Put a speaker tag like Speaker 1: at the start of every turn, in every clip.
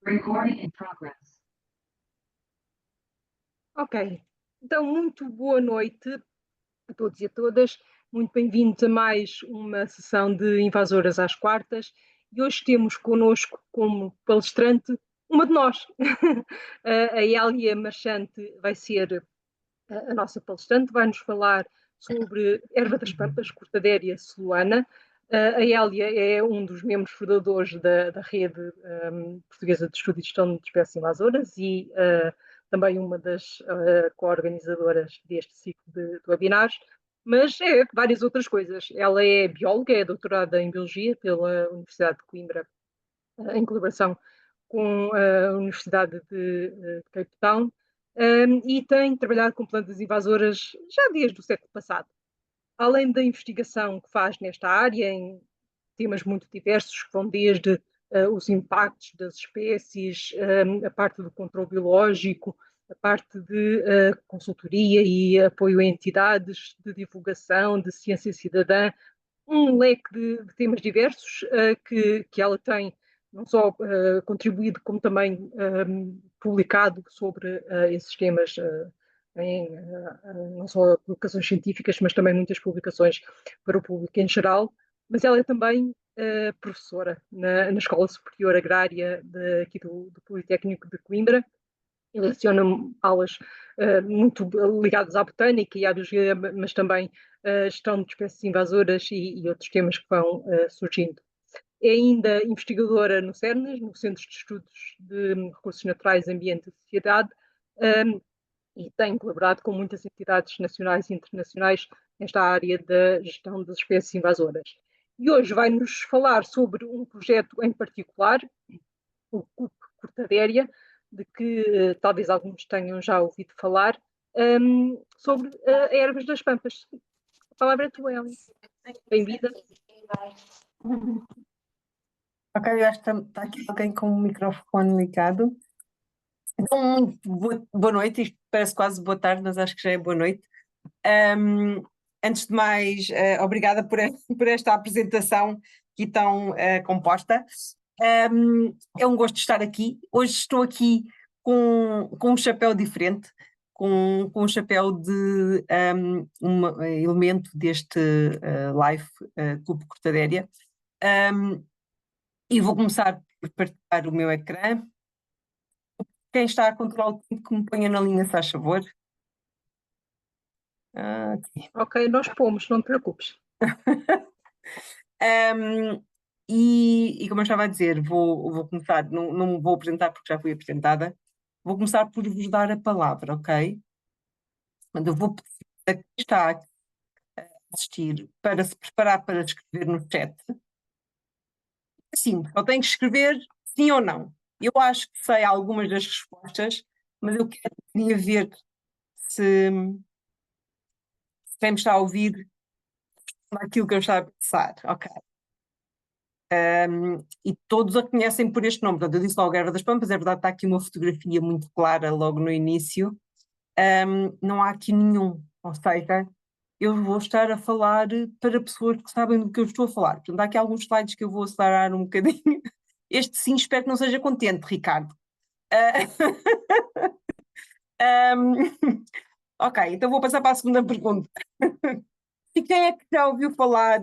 Speaker 1: Recording in progress.
Speaker 2: Ok, então muito boa noite a todos e a todas, muito bem-vindos a mais uma sessão de Invasoras às Quartas e hoje temos connosco como palestrante uma de nós. A Hélia Marchante vai ser a nossa palestrante, vai-nos falar sobre erva das pampas, cortadéria celuana. A Hélia é um dos membros fundadores da rede portuguesa de estudo e gestão de espécies invasoras e também uma das co-organizadoras deste ciclo de webinars, mas é várias outras coisas. Ela é bióloga, é doutorada em Biologia pela Universidade de Coimbra, em colaboração com a Universidade de Cape Town, e tem trabalhado com plantas invasoras já desde o século passado. Além da investigação que faz nesta área, em temas muito diversos, que vão desde os impactos das espécies, a parte do controle biológico, a parte de consultoria e apoio a entidades, de divulgação, de ciência cidadã, um leque de temas diversos que ela tem não só contribuído, como também publicado sobre esses temas não só publicações científicas, mas também muitas publicações para o público em geral. Mas ela é também professora na Escola Superior Agrária aqui do Politécnico de Coimbra. Leciona aulas muito ligadas à botânica e à biologia, mas também gestão de espécies invasoras e outros temas que vão surgindo. É ainda investigadora no CERNES, no Centro de Estudos de Recursos Naturais, Ambiente e Sociedade, e tem colaborado com muitas entidades nacionais e internacionais nesta área da gestão das espécies invasoras. E hoje vai-nos falar sobre um projeto em particular, o CUP Cortadéria, de que talvez alguns tenham já ouvido falar, sobre ervas das pampas. A palavra é tua, Hélia. Bem-vinda.
Speaker 3: Ok, eu acho que está aqui alguém com o microfone ligado. Então, muito boa noite, isto parece quase boa tarde, mas acho que já é boa noite. Antes de mais, obrigada por esta apresentação aqui tão composta. É um gosto estar aqui. Hoje estou aqui com um chapéu diferente, com um chapéu de um elemento deste live Clube Cortadéria. E vou começar por partilhar o meu ecrã. Quem está a controlar o tempo que me ponha na linha, se faz favor. Okay.
Speaker 2: Ok, nós pomos, não te preocupes.
Speaker 3: E como eu estava a dizer, vou começar, não vou apresentar porque já fui apresentada, vou começar por vos dar a palavra, ok? Quando eu vou pedir a quem está a assistir para se preparar para escrever no chat. Sim, eu tenho que escrever sim ou não. Eu acho que sei algumas das respostas, mas eu queria ver se quem me está a ouvir aquilo que eu estava a pensar, ok. E todos a conhecem por este nome. Portanto, eu disse logo Erva das Pampas, é verdade, está aqui uma fotografia muito clara logo no início. Não há aqui nenhum, ou seja, eu vou estar a falar para pessoas que sabem do que eu estou a falar. Portanto, há aqui alguns slides que eu vou acelerar um bocadinho. Este sim, espero que não seja contente, Ricardo. Ok, então vou passar para a segunda pergunta. E quem é que já ouviu falar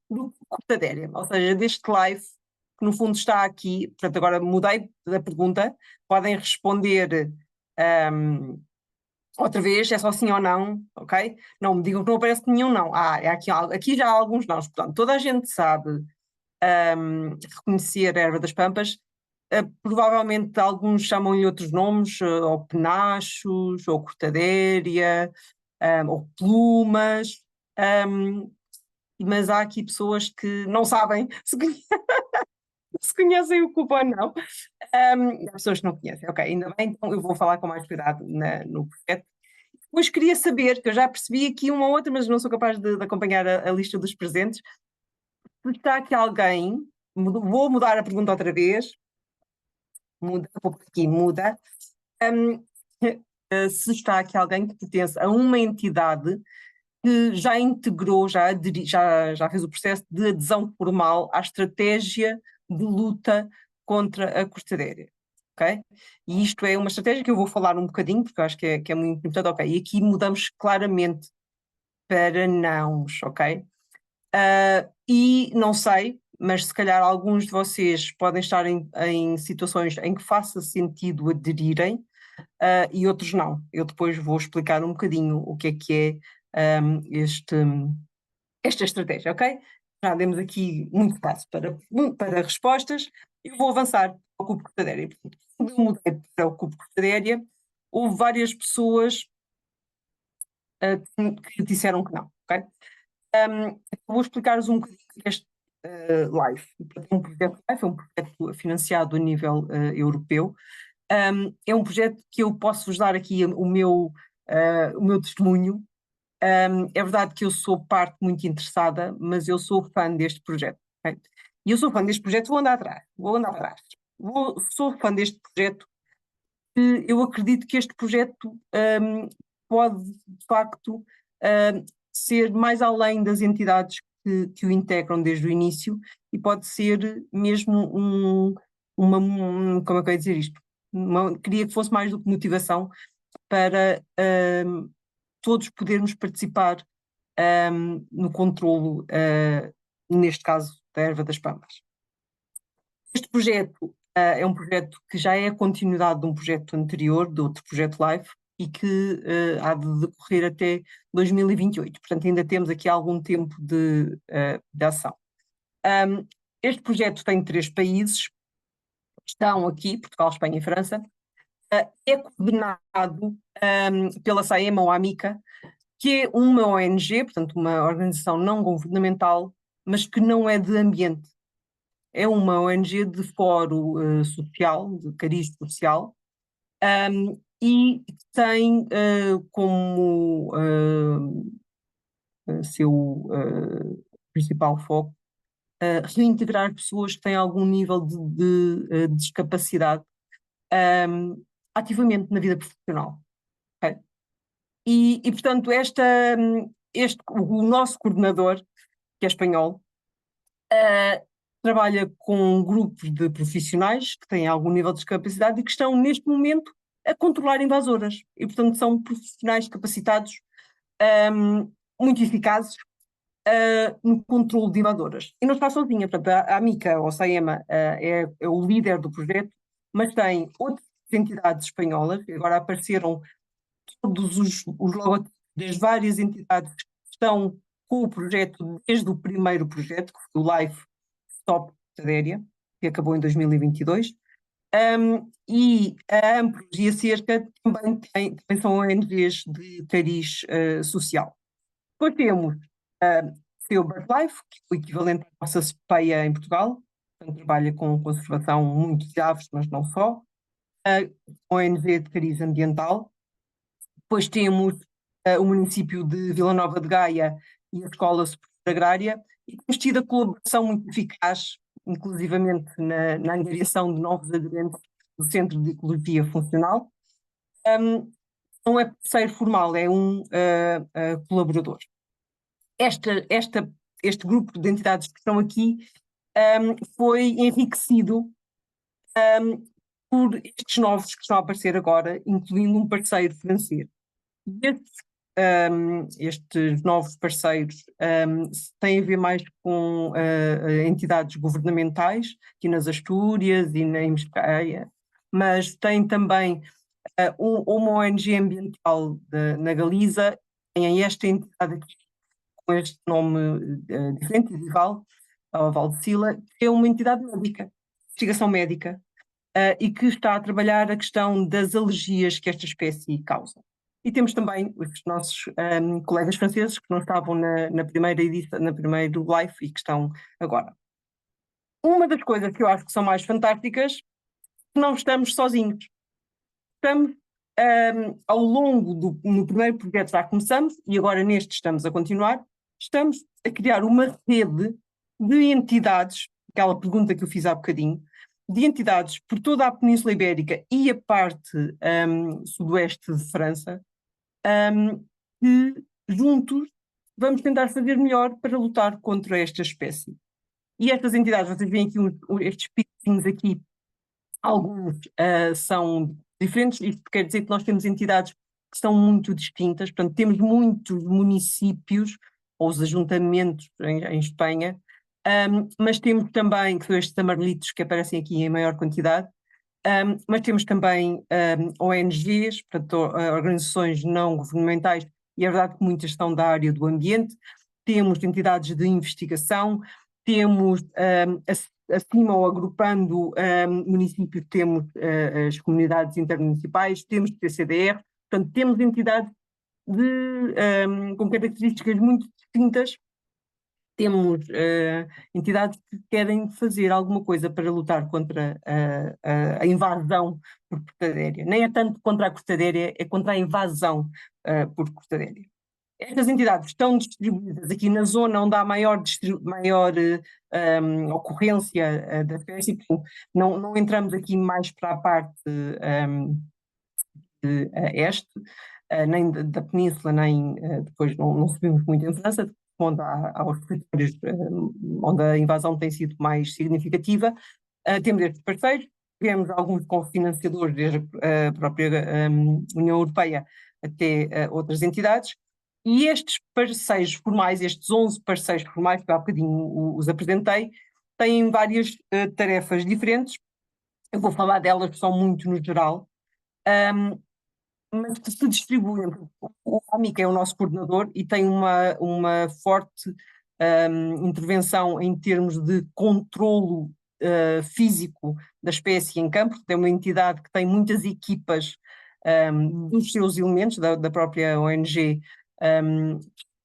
Speaker 3: do Cortadéria? Ou seja, deste live, que no fundo está aqui, portanto agora mudei da pergunta, podem responder outra vez, é só sim ou não, ok? Não me digam que não aparece nenhum não. É aqui já há alguns não. Portanto, toda a gente sabe reconhecer a erva das pampas. Provavelmente alguns chamam-lhe outros nomes, ou penachos, ou cortadéria, ou plumas, mas há aqui pessoas que não sabem se conhecem o CUP ou não. Há pessoas que não conhecem, ok, ainda bem, então eu vou falar com mais cuidado no projeto. Depois queria saber, que eu já percebi aqui uma ou outra, mas não sou capaz de acompanhar a lista dos presentes. Se está aqui alguém, vou mudar a pergunta outra vez, muda. Se está aqui alguém que pertence a uma entidade que já integrou, já fez o processo de adesão formal à estratégia de luta contra a cortadéria. ok? E isto é uma estratégia que eu vou falar um bocadinho, porque eu acho que é muito importante, ok? E aqui mudamos claramente para nãos, ok? E não sei, mas se calhar alguns de vocês podem estar em situações em que faça sentido aderirem, e outros não. Eu depois vou explicar um bocadinho o que é esta estratégia, ok? Já demos aqui muito espaço para respostas. Eu vou avançar para o cubo cortadeira. Quando eu mudei para o cubo cortadeira, houve várias pessoas que disseram que não, ok? Vou explicar-vos um bocadinho este LIFE. Um projeto LIFE é um projeto financiado a nível europeu. É um projeto que eu posso vos dar aqui o meu testemunho. É verdade que eu sou parte muito interessada, mas eu sou fã deste projeto. Ok? E eu sou fã deste projeto, vou andar atrás, vou andar atrás. Sou fã deste projeto, eu acredito que este projeto pode, de facto, ser mais além das entidades que o integram desde o início e pode ser mesmo como é que eu ia dizer isto? Queria que fosse mais do que motivação para todos podermos participar no controlo, neste caso, da erva das pampas. Este projeto é um projeto que já é a continuidade de um projeto anterior, de outro projeto LIFE, e que há de decorrer até 2028. Portanto, ainda temos aqui algum tempo de ação. Este projeto tem 3 países, estão aqui, Portugal, Espanha e França. É coordenado pela SAEMA ou AMICA, que é uma ONG, portanto uma organização não governamental, mas que não é de ambiente. É uma ONG de fórum social, de cariz social, e tem como seu principal foco reintegrar pessoas que têm algum nível de discapacidade ativamente na vida profissional. Ok? Portanto, o nosso coordenador, que é espanhol, trabalha com grupos de profissionais que têm algum nível de discapacidade e que estão, neste momento, a controlar invasoras. E, portanto, são profissionais capacitados, muito eficazes, no controle de invasoras. E não está sozinha, portanto, a AMICA, ou SAEMA, é o líder do projeto, mas tem outras entidades espanholas, que agora apareceram todos os logotipos das várias entidades que estão com o projeto desde o primeiro projeto, que foi o LIFE Stop Caderia, que acabou em 2022, e a Amplos e a Cerca também são ONGs de cariz social. Depois temos o BirdLife, que é o equivalente à nossa SPEIA em Portugal, portanto, trabalha com conservação muito de aves, mas não só, ONG de cariz ambiental. Depois temos o município de Vila Nova de Gaia e a Escola Superior Agrária, e temos tido a colaboração muito eficaz, inclusivamente na angariação de novos aderentes do Centro de Ecologia Funcional. Não é parceiro formal, é um colaborador. Este grupo de entidades que estão aqui foi enriquecido por estes novos que estão a aparecer agora, incluindo um parceiro francês. Estes novos parceiros têm a ver mais com entidades governamentais, aqui nas Astúrias e na Biscaia, mas tem também uma ONG ambiental na Galiza, tem esta entidade aqui com este nome diferente, Vival, a Valdecila, que é uma entidade médica, investigação médica, e que está a trabalhar a questão das alergias que esta espécie causa. E temos também os nossos colegas franceses que não estavam na primeira edição, na primeiro live e que estão agora. Uma das coisas que eu acho que são mais fantásticas é que não estamos sozinhos. Estamos ao longo no primeiro projeto já começamos e agora neste estamos a continuar, estamos a criar uma rede de entidades, aquela pergunta que eu fiz há bocadinho, de entidades por toda a Península Ibérica e a parte sudoeste de França, que juntos vamos tentar fazer melhor para lutar contra esta espécie. E estas entidades, vocês veem aqui estes piquinhos aqui, Alguns são diferentes, isto quer dizer que nós temos entidades que são muito distintas, portanto, temos muitos municípios, ou os ajuntamentos em Espanha, mas temos também, que são estes amarelitos que aparecem aqui em maior quantidade, mas temos também ONGs, portanto, organizações não governamentais, e é verdade que muitas são da área do ambiente, temos entidades de investigação, temos, acima ou agrupando municípios, temos as comunidades intermunicipais, temos TCDR, portanto, temos entidades com características muito distintas. Temos entidades que querem fazer alguma coisa para lutar contra a invasão por cortadeira. Nem é tanto contra a cortadeira, é contra a invasão por cortadeira. Estas entidades estão distribuídas aqui na zona onde há maior ocorrência da espécie. Não entramos aqui mais para a parte de este, nem da península, nem depois não subimos muito em França, onde há aos territórios onde a invasão tem sido mais significativa. Temos estes parceiros, temos alguns cofinanciadores, desde a própria União Europeia até outras entidades, e estes parceiros formais, estes 11 parceiros formais, que há bocadinho os apresentei, têm várias tarefas diferentes. Eu vou falar delas só muito no geral, mas que se distribuem. O AMIC é o nosso coordenador e tem uma forte intervenção em termos de controlo físico da espécie em campo. É uma entidade que tem muitas equipas dos seus elementos, da própria ONG,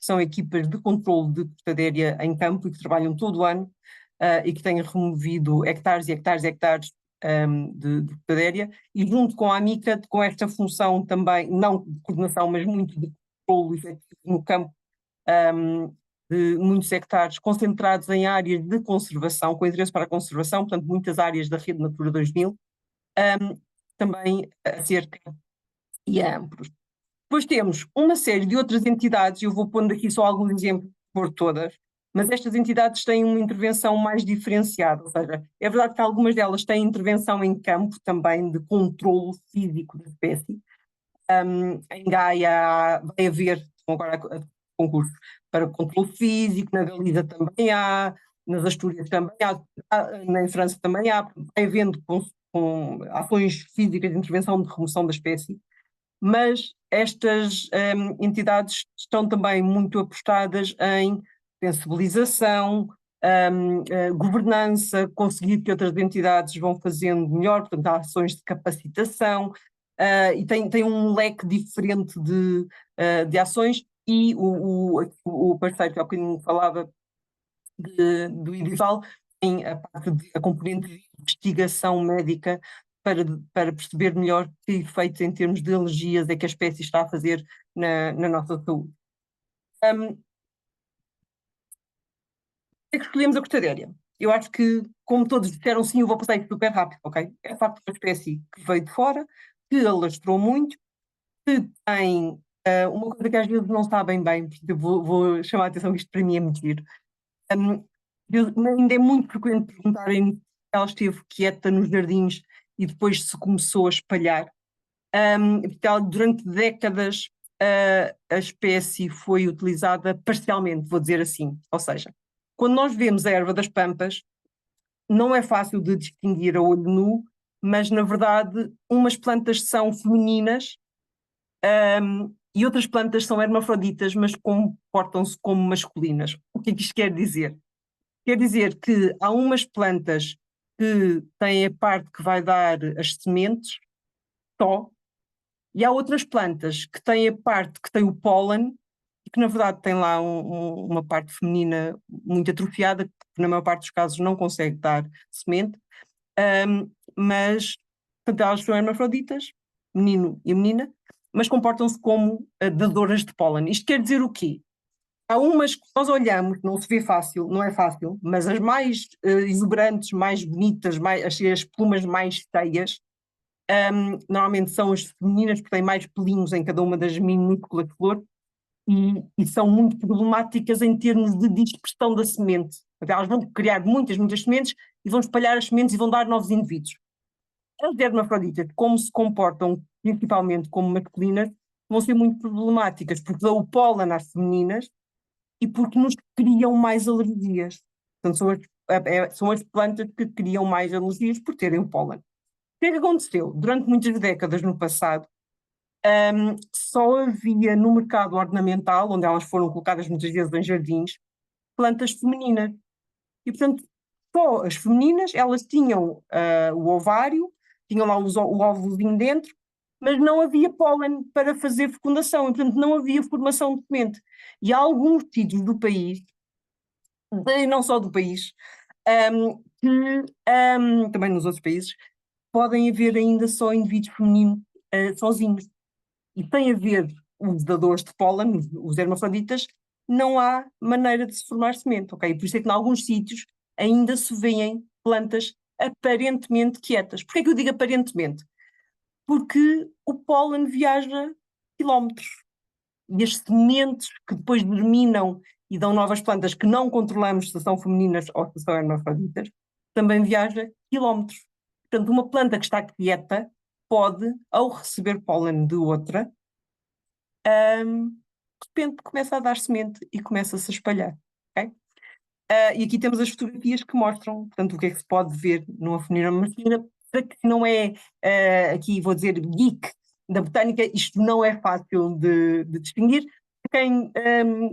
Speaker 3: são equipas de controlo de cortadeira em campo e que trabalham todo o ano e que têm removido hectares e hectares e hectares de cortadeira, e junto com a AMICA, com esta função também, não de coordenação, mas muito de controlo efetivo no campo, de muitos hectares concentrados em áreas de conservação, com interesse para a conservação, portanto muitas áreas da Rede Natura 2000, também a cerca e a amplos. Depois temos uma série de outras entidades, eu vou pondo aqui só alguns exemplos, por todas, mas estas entidades têm uma intervenção mais diferenciada, ou seja, é verdade que algumas delas têm intervenção em campo também de controlo físico da espécie. Em Gaia vai haver, agora concurso para controlo físico, na Galiza também há, nas Astúrias também há, na França também há, vai havendo com ações físicas de intervenção de remoção da espécie, mas estas entidades estão também muito apostadas em sensibilização, governança, conseguir que outras entidades vão fazendo melhor, portanto há ações de capacitação, e tem um leque diferente de ações, e o parceiro que há bocadinho falava do Edival tem a componente de investigação médica para perceber melhor que efeitos em termos de alergias é que a espécie está a fazer na nossa saúde. É que escolhemos a cortadeira. Eu acho que, como todos disseram sim, eu vou passar isto super rápido, ok? É de facto uma espécie que veio de fora, que alastrou muito, que tem uma coisa que às vezes não sabem bem, porque eu vou chamar a atenção que isto para mim é mentir. Ainda é muito frequente perguntarem se ela esteve quieta nos jardins e depois se começou a espalhar. Durante décadas a espécie foi utilizada parcialmente, vou dizer assim, ou seja, quando nós vemos a erva das pampas, não é fácil de distinguir a olho nu, mas na verdade umas plantas são femininas e outras plantas são hermafroditas, mas comportam-se como masculinas. O que é que isto quer dizer? Quer dizer que há umas plantas que têm a parte que vai dar as sementes, só, e há outras plantas que têm a parte que tem o pólen, e que na verdade tem lá uma parte feminina muito atrofiada, que na maior parte dos casos não consegue dar semente, mas portanto, elas são hermafroditas, menino e menina, mas comportam-se como dadoras de pólen. Isto quer dizer o quê? Há umas que nós olhamos, não se vê fácil, não é fácil, mas as mais exuberantes, mais bonitas, as plumas mais cheias, normalmente são as femininas, porque têm mais pelinhos em cada uma das minúsculas flores, e são muito problemáticas em termos de dispersão da semente. Elas vão criar muitas sementes e vão espalhar as sementes e vão dar novos indivíduos. As hermafroditas, como se comportam principalmente como masculinas, vão ser muito problemáticas, porque dão o pólen às femininas e porque nos criam mais alergias. Portanto, são as plantas que criam mais alergias por terem o pólen. O que é que aconteceu? Durante muitas décadas no passado, só havia no mercado ornamental, onde elas foram colocadas muitas vezes em jardins, plantas femininas. E, portanto, só as femininas, elas tinham o ovário, tinham lá o óvulozinho dentro, mas não havia pólen para fazer fecundação, e, portanto, não havia formação de semente. E há alguns sítios do país, e não só do país, também nos outros países, podem haver ainda só indivíduos femininos sozinhos. E tem a ver os dadores de pólen, os hermafroditas, não há maneira de se formar semente, ok? Por isso é que em alguns sítios ainda se vêem plantas aparentemente quietas. Porquê é que eu digo aparentemente? Porque o pólen viaja quilómetros e as sementes que depois germinam e dão novas plantas que não controlamos se são femininas ou se são hermafroditas, também viaja quilómetros. Portanto, uma planta que está quieta pode, ao receber pólen de outra, de repente começa a dar semente e começa-se a espalhar. Okay? E aqui temos as fotografias que mostram, portanto, o que é que se pode ver numa funina masculina. Para quem não é, aqui vou dizer, geek da botânica, isto não é fácil de distinguir. Quem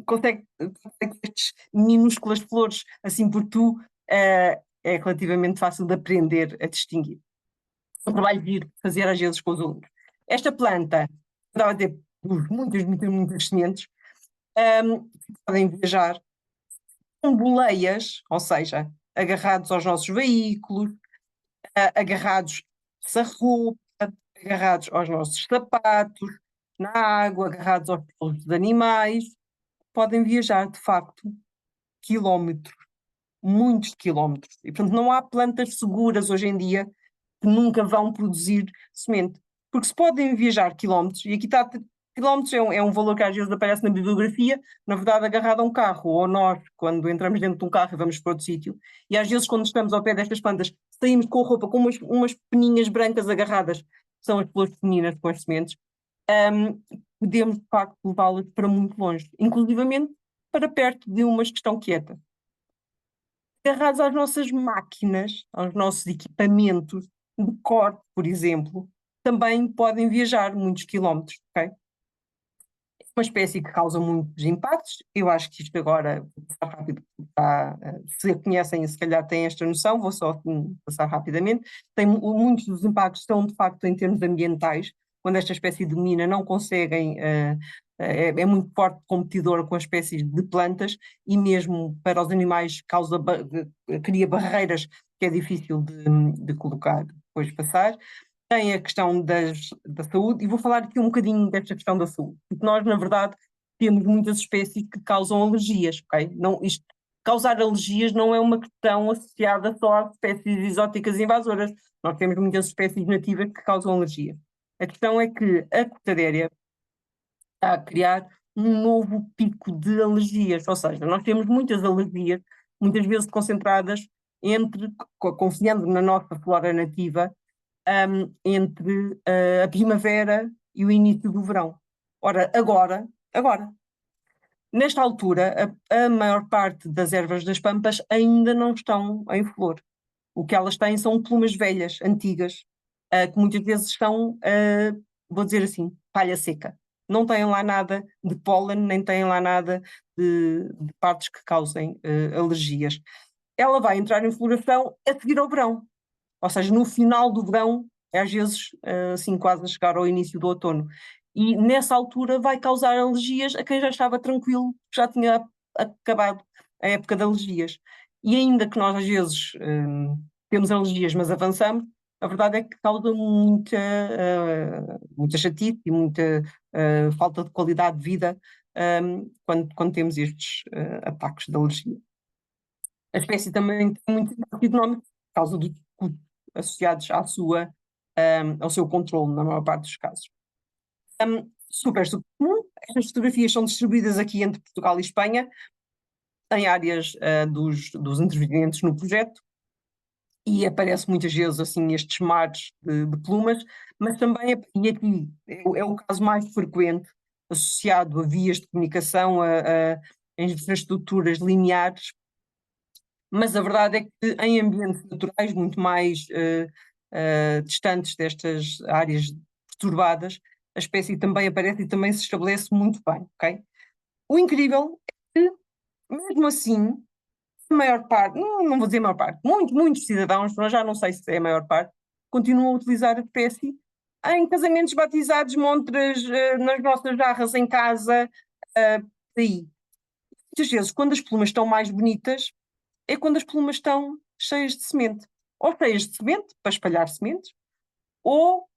Speaker 3: consegue estes minúsculas flores assim por tu, é relativamente fácil de aprender a distinguir. É um trabalho de fazer às vezes com os alunos. Esta planta, estava a dizer, muitas sementes, podem viajar com boleias, ou seja, agarrados aos nossos veículos, agarrados à nossa roupa, agarrados aos nossos sapatos, na água, agarrados aos pelos dos animais, podem viajar, de facto, quilómetros, muitos quilómetros. E, portanto, não há plantas seguras hoje em dia que nunca vão produzir semente. Porque se podem viajar quilómetros, e aqui está, quilómetros é um valor que às vezes aparece na bibliografia, na verdade agarrado a um carro, ou nós, quando entramos dentro de um carro e vamos para outro sítio, e às vezes quando estamos ao pé destas plantas, saímos com a roupa com umas peninhas brancas agarradas, que são as flores femininas com as sementes, podemos de facto levá-las para muito longe, inclusivamente para perto de umas que estão quietas. Agarrados às nossas máquinas, aos nossos equipamentos de corte, por exemplo, também podem viajar muitos quilómetros, ok? É uma espécie que causa muitos impactos. Eu acho que isto agora, vou passar rápido, se a conhecem, se calhar têm esta noção, vou só passar rapidamente. Muitos dos impactos são, de facto, em termos ambientais, quando esta espécie de mina não conseguem, é muito forte competidora com as espécies de plantas e mesmo para os animais cria barreiras que é difícil de colocar, depois passar. Tem a questão da saúde, e vou falar aqui um bocadinho desta questão da saúde, porque nós, na verdade, temos muitas espécies que causam alergias, ok? Não, causar alergias não é uma questão associada só às espécies exóticas invasoras, nós temos muitas espécies nativas que causam alergia. A questão é que a Cortadéria está a criar um novo pico de alergias, ou seja, nós temos muitas alergias, muitas vezes concentradas confiando na nossa flora nativa, entre a primavera e o início do verão. Ora, agora, nesta altura, a maior parte das ervas das pampas ainda não estão em flor. O que elas têm são plumas velhas, antigas, que muitas vezes são, vou dizer assim, palha seca. Não têm lá nada de pólen, nem têm lá nada de partes que causem alergias. Ela vai entrar em floração a seguir ao verão. Ou seja, no final do verão, às vezes assim quase a chegar ao início do outono. E nessa altura vai causar alergias a quem já estava tranquilo, já tinha acabado a época de alergias. E ainda que nós às vezes temos alergias, mas avançamos, a verdade é que causa muita chatice e muita falta de qualidade de vida quando temos estes ataques de alergia. A espécie também tem muito impacto económico por causa dos custos associados ao seu controle, na maior parte dos casos. Super comum. Estas fotografias são distribuídas aqui entre Portugal e Espanha, em áreas dos intervenientes no projeto. e aparece muitas vezes assim estes mares de plumas, mas também, e aqui é o caso mais frequente, associado a vias de comunicação, a infraestruturas lineares, mas a verdade é que em ambientes naturais muito mais distantes destas áreas perturbadas, a espécie também aparece e também se estabelece muito bem, ok? O incrível é que, mesmo assim, a maior parte, não vou dizer a maior parte, muitos cidadãos, mas já não sei se é a maior parte, continuam a utilizar a espécie em casamentos, batizados, montras, nas nossas jarras em casa, aí. Muitas vezes, quando as plumas estão mais bonitas, é quando as plumas estão cheias de semente. Ou cheias de semente, para espalhar sementes, ou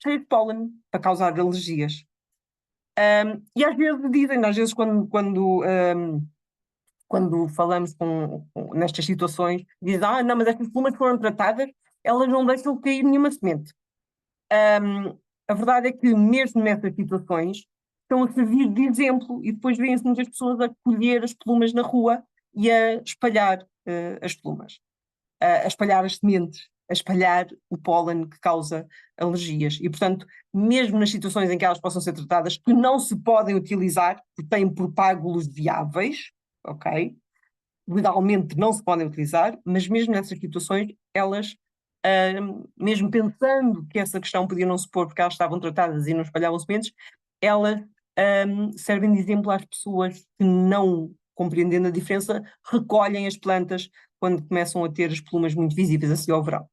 Speaker 3: cheias de pólen, para causar alergias. E às vezes dizem, às vezes quando falamos nestas situações, dizem, não, mas estas plumas foram tratadas, elas não deixam cair nenhuma semente. A verdade é que mesmo nessas situações estão a servir de exemplo e depois vêm-se muitas pessoas a colher as plumas na rua e a espalhar as plumas, a espalhar as sementes, a espalhar o pólen que causa alergias. E, portanto, mesmo nas situações em que elas possam ser tratadas, que não se podem utilizar, porque têm propágulos viáveis, ok? Legalmente não se podem utilizar, mas mesmo nessas situações, elas, mesmo pensando que essa questão podia não se pôr porque elas estavam tratadas e não espalhavam sementes, elas servem de exemplo às pessoas que, não compreendendo a diferença, recolhem as plantas quando começam a ter as plumas muito visíveis assim ao verão.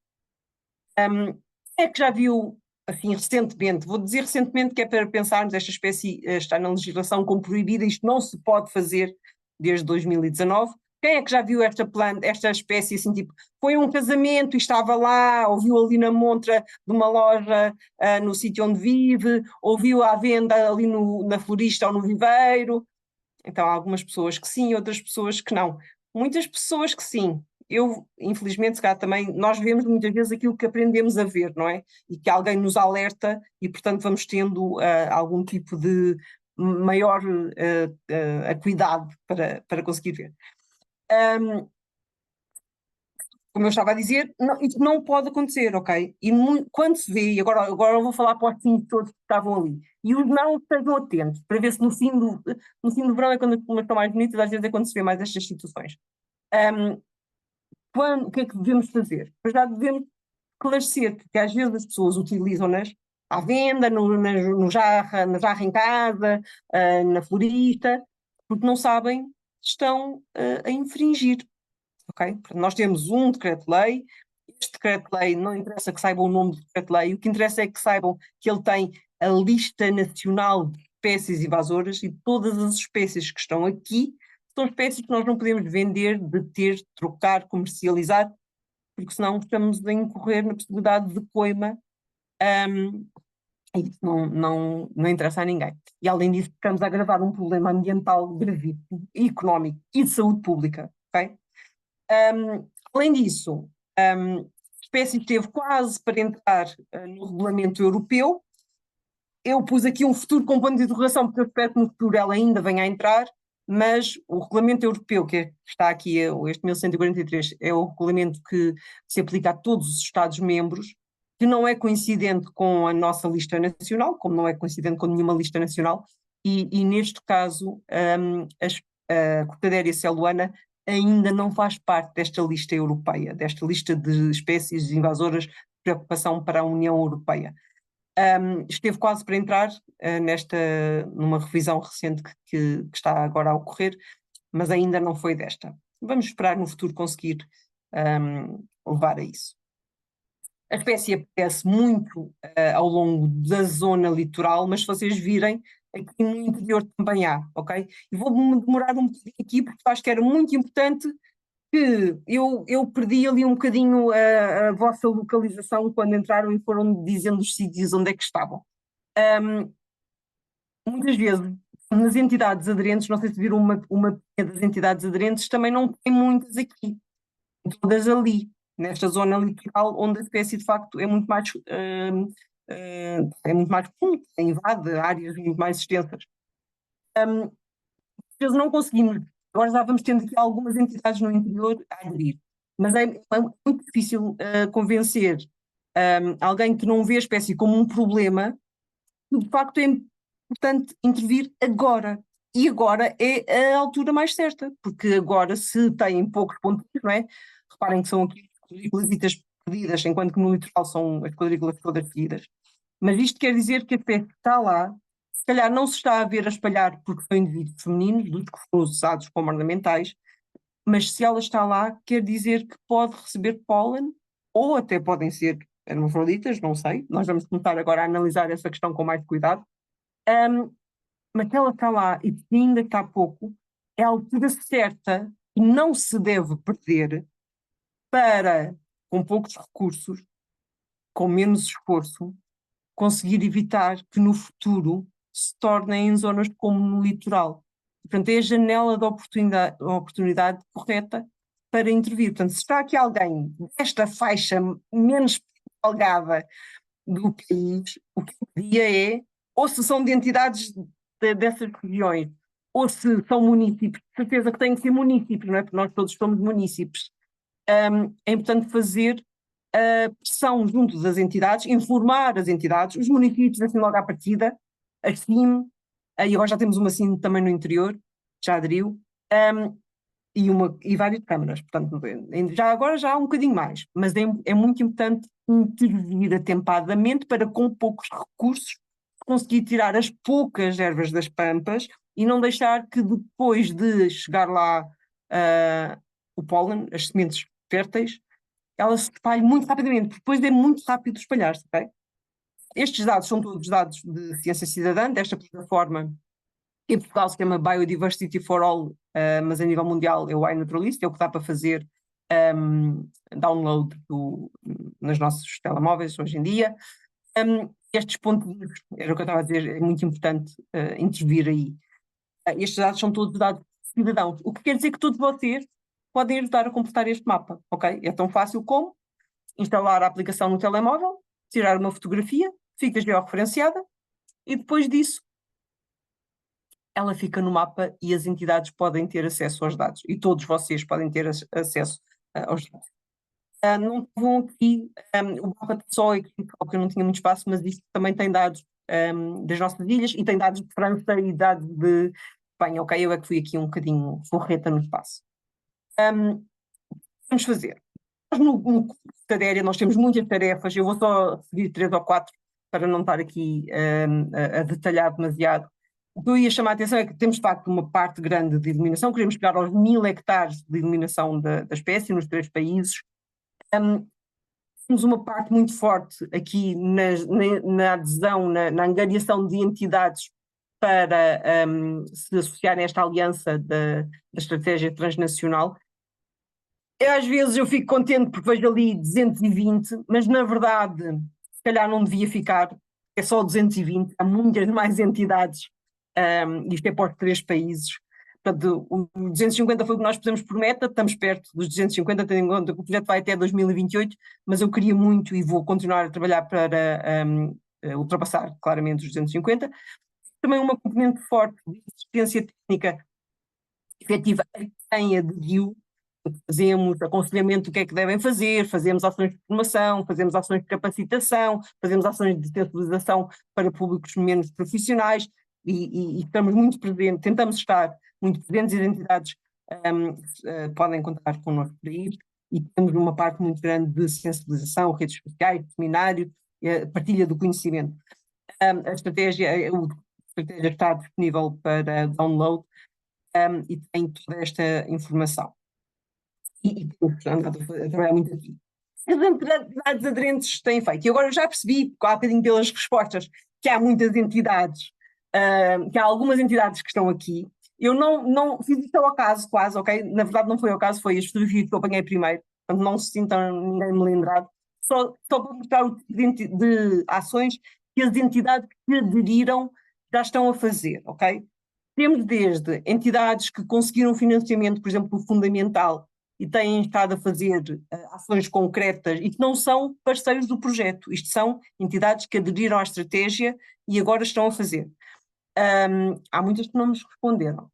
Speaker 3: É que já viu, assim, recentemente, vou dizer recentemente que é para pensarmos, esta espécie está na legislação como proibida, isto não se pode fazer desde 2019. Quem é que já viu esta planta, esta espécie assim, tipo, foi um casamento e estava lá, ou viu ali na montra de uma loja no sítio onde vive, ou viu à venda ali na florista ou no viveiro? Então há algumas pessoas que sim, outras pessoas que não. Muitas pessoas que sim. Eu, infelizmente, se calhar também, nós vemos muitas vezes aquilo que aprendemos a ver, não é? E que alguém nos alerta e, portanto, vamos tendo algum tipo de maior acuidado para conseguir ver. Como eu estava a dizer, não, isso não pode acontecer, ok? E quando se vê, e agora eu vou falar para os sim todos que estavam ali, e os não estejam atentos, para ver se no fim do verão é quando as plumas estão mais bonitas, às vezes é quando se vê mais estas situações. Um, o que é que devemos fazer? Pois já devemos esclarecer, porque às vezes as pessoas utilizam-nas à venda, na jarra em casa, na florista, porque não sabem que estão a infringir. Okay? Nós temos um decreto-lei, este decreto-lei não interessa que saibam o nome do decreto-lei, o que interessa é que saibam que ele tem a lista nacional de espécies invasoras e todas as espécies que estão aqui são espécies que nós não podemos vender, deter, trocar, comercializar, porque senão estamos a incorrer na possibilidade de coima, e isso não interessa a ninguém. E além disso, estamos a agravar um problema ambiental gravíssimo, económico e de saúde pública. Okay? Além disso, a espécie esteve quase para entrar no regulamento europeu. Eu pus aqui um futuro com ponto de interrogação, porque eu espero que no futuro ela ainda venha a entrar, mas o regulamento europeu, está aqui, este 1143, é o regulamento que se aplica a todos os Estados-membros, que não é coincidente com a nossa lista nacional, como não é coincidente com nenhuma lista nacional, e neste caso a Cortadéria celuana ainda não faz parte desta lista europeia, desta lista de espécies invasoras de preocupação para a União Europeia. Esteve quase para entrar numa revisão recente que está agora a ocorrer, mas ainda não foi desta. Vamos esperar no futuro conseguir levar a isso. A espécie aparece muito ao longo da zona litoral, mas se vocês virem, aqui no interior também há, ok? E vou-me demorar um bocadinho aqui, porque acho que era muito importante que eu perdi ali um bocadinho a vossa localização quando entraram e foram dizendo os sítios onde é que estavam. Muitas vezes, nas entidades aderentes, não sei se viram uma das entidades aderentes, também não tem muitas aqui, todas ali, nesta zona litoral, onde a espécie de facto é muito mais comum, invade áreas muito mais extensas. Às vezes não conseguimos, agora já vamos tendo aqui algumas entidades no interior a aderir, mas é muito difícil convencer alguém que não vê a espécie como um problema, que de facto é importante intervir agora. E agora é a altura mais certa, porque agora se têm poucos pontos, não é? Reparem que são aqui quadrículas perdidas, enquanto que no litoral são as quadrículas todas seguidas. Mas isto quer dizer que a espécie está lá, se calhar não se está a ver a espalhar porque são indivíduos femininos, dos que foram usados como ornamentais, mas se ela está lá, quer dizer que pode receber pólen, ou até podem ser hermafroditas, não sei. Nós vamos começar agora a analisar essa questão com mais cuidado. Mas se ela está lá e ainda está pouco, é a altura certa e não se deve perder para, com poucos recursos, com menos esforço, conseguir evitar que no futuro se tornem em zonas como no litoral. Portanto, é a janela de oportunidade correta para intervir. Portanto, se está aqui alguém desta faixa menos salgada do país, o que eu pedia é, ou se são de entidades dessas regiões, ou se são municípios, de certeza que têm que ser municípios, não é? Porque nós todos somos municípios. É importante fazer a pressão junto das entidades, informar as entidades, os municípios, assim logo à partida, a CIM, e agora já temos uma CIM também no interior, já aderiu, e várias câmaras, portanto, já agora já há um bocadinho mais, mas é muito importante intervir atempadamente para, com poucos recursos, conseguir tirar as poucas ervas das pampas e não deixar que depois de chegar lá o pólen, as sementes férteis, ela se espalhe muito rapidamente, porque depois é muito rápido espalhar-se, ok? Estes dados são todos dados de ciência cidadã, desta plataforma que em Portugal se chama Biodiversity for All, mas a nível mundial é o iNaturalist, é o que dá para fazer download nos nossos telemóveis hoje em dia. Estes pontos, era o que eu estava a dizer, é muito importante intervir aí. Estes dados são todos dados de cidadãos, o que quer dizer que todos vocês podem ajudar a completar este mapa, ok? É tão fácil como instalar a aplicação no telemóvel, tirar uma fotografia, fica georreferenciada e depois disso ela fica no mapa e as entidades podem ter acesso aos dados e todos vocês podem ter acesso aos dados. Não vão aqui, o mapa só aqui, porque eu não tinha muito espaço, mas isto também tem dados das nossas ilhas e tem dados de França e dados de Espanha, ok? Eu é que fui aqui um bocadinho forreta no espaço. Vamos fazer. Nós no curso de Adéria nós temos muitas tarefas, eu vou só seguir 3 ou 4 para não estar aqui a detalhar demasiado. O que eu ia chamar a atenção é que temos de facto uma parte grande de eliminação, queremos chegar aos 1000 hectares de eliminação da espécie nos 3 países. Temos uma parte muito forte aqui na adesão, na angariação de entidades para se associarem a esta aliança da estratégia transnacional. Às vezes eu fico contente porque vejo ali 220, mas na verdade se calhar não devia ficar, é só 220, há muitas mais entidades, isto é para os 3 países. Portanto, o 250 foi o que nós pusemos por meta, estamos perto dos 250, tendo em conta que o projeto vai até 2028, mas eu queria muito e vou continuar a trabalhar para ultrapassar claramente os 250. Também uma componente forte de assistência técnica efetiva a quem aderiu. Fazemos aconselhamento do que é que devem fazer, fazemos ações de formação, fazemos ações de capacitação, fazemos ações de sensibilização para públicos menos profissionais e estamos muito presentes, tentamos estar muito presentes e as entidades podem contar connosco para isso e temos uma parte muito grande de sensibilização, redes sociais, seminário, partilha do conhecimento. A estratégia está disponível para download e tem toda esta informação. E temos andado a trabalhar muito aqui. As entidades aderentes têm feito, e agora eu já percebi, há bocadinho pelas respostas, que há muitas entidades, que há algumas entidades que estão aqui. Eu não fiz isto ao acaso, quase, ok? Na verdade não foi ao acaso, foi as fotografias que eu apanhei primeiro, portanto não se sintam ninguém melindrado, só para mostrar o tipo de ações que as entidades que aderiram já estão a fazer, ok? Temos desde entidades que conseguiram financiamento, por exemplo, fundamental, e têm estado a fazer ações concretas e que não são parceiros do projeto. Isto são entidades que aderiram à estratégia e agora estão a fazer. Há muitas que não nos responderam.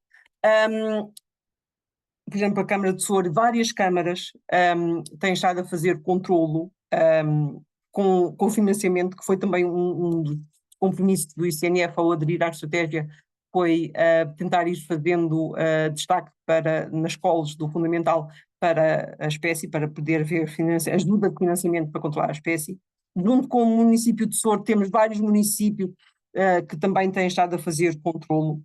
Speaker 3: por exemplo, a Câmara de Sor, várias câmaras têm estado a fazer controlo com financiamento, que foi também um dos compromissos do ICNF ao aderir à estratégia, foi tentar ir fazendo destaque nas escolas do fundamental para a espécie, para poder haver ajuda de financiamento para controlar a espécie. Junto com o município de Sor, temos vários municípios que também têm estado a fazer controlo.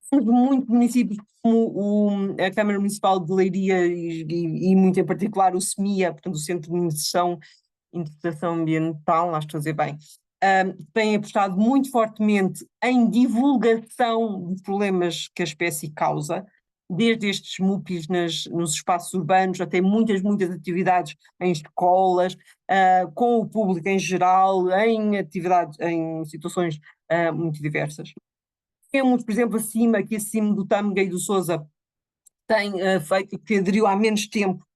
Speaker 3: Temos muitos municípios como a Câmara Municipal de Leiria e muito em particular o CEMIA, portanto o Centro de Interpretação Ambiental, acho que estou a dizer bem, têm apostado muito fortemente em divulgação de problemas que a espécie causa, desde estes MUPIs nos espaços urbanos até muitas atividades em escolas, com o público em geral, em atividades, em situações muito diversas. Temos, por exemplo, aqui acima do Tâmega e do Sousa, tem feito, que aderiu há menos tempo,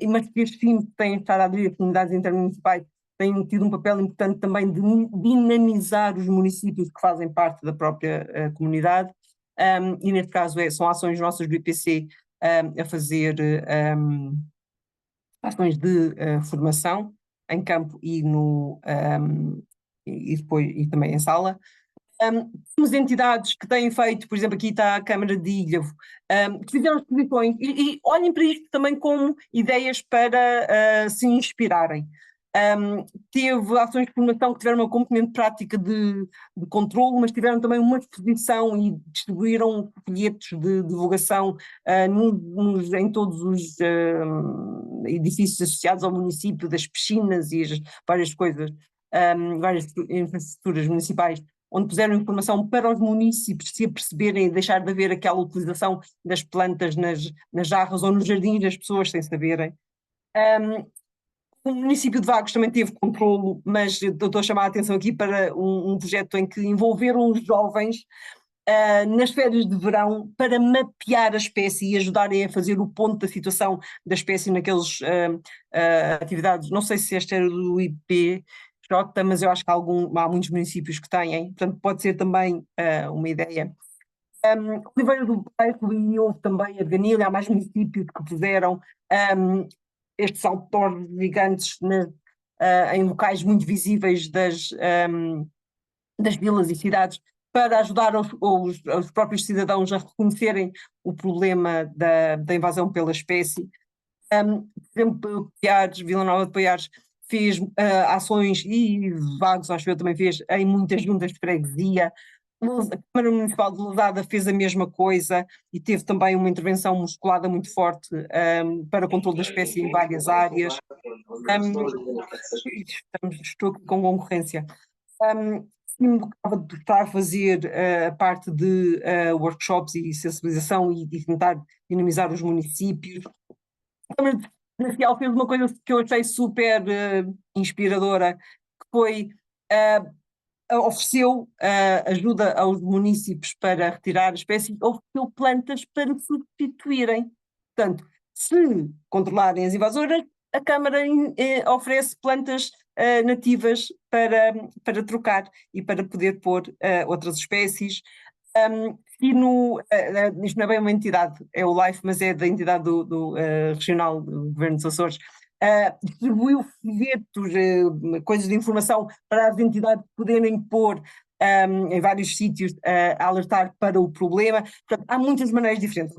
Speaker 3: mas que este FIM tem estado a aderir a comunidades intermunicipais, tem tido um papel importante também de dinamizar os municípios que fazem parte da própria comunidade, e neste caso são ações nossas do IPC a fazer ações de formação em campo e também em sala. Temos entidades que têm feito, por exemplo, aqui está a Câmara de Ilhavo, que fizeram exposições e olhem para isto também como ideias para se inspirarem. Teve ações de formação que tiveram uma componente prática de controlo, mas tiveram também uma exposição e distribuíram folhetos de divulgação em todos os edifícios associados ao município, das piscinas e as várias coisas, várias infraestruturas municipais, onde puseram informação para os municípios se aperceberem e deixar de haver aquela utilização das plantas nas jarras ou nos jardins das pessoas sem saberem. O município de Vagos também teve controlo, mas eu estou a chamar a atenção aqui para um projeto em que envolveram os jovens nas férias de verão para mapear a espécie e ajudarem a fazer o ponto da situação da espécie naquelas atividades. Não sei se este era do IP, mas eu acho que há muitos municípios que têm, portanto pode ser também uma ideia. Oliveira do Bairro e houve também a Ganilha, há mais municípios que puseram estes outdoors gigantes em locais muito visíveis das vilas e cidades para ajudar os próprios cidadãos a reconhecerem o problema da invasão pela espécie. Por exemplo, Vila Nova de Poiares fez ações, e Vagos, acho que eu também fez, em muitas juntas de freguesia. A Câmara Municipal de Lousada fez a mesma coisa e teve também uma intervenção musculada muito forte para o controle da espécie em várias áreas. Estou aqui com concorrência. De estar a fazer a parte de workshops e sensibilização e tentar dinamizar os municípios. A Câmara Nacional fez uma coisa que eu achei super inspiradora, que foi ofereceu ajuda aos municípios para retirar a espécie, ofereceu plantas para substituírem. Portanto, se controlarem as invasoras, a Câmara oferece plantas nativas para trocar e para poder pôr outras espécies. Isto não é bem uma entidade, é o LIFE, mas é da entidade do regional do Governo dos Açores, distribuiu folhetos, coisas de informação para as entidades poderem pôr em vários sítios a alertar para o problema. Portanto, há muitas maneiras diferentes.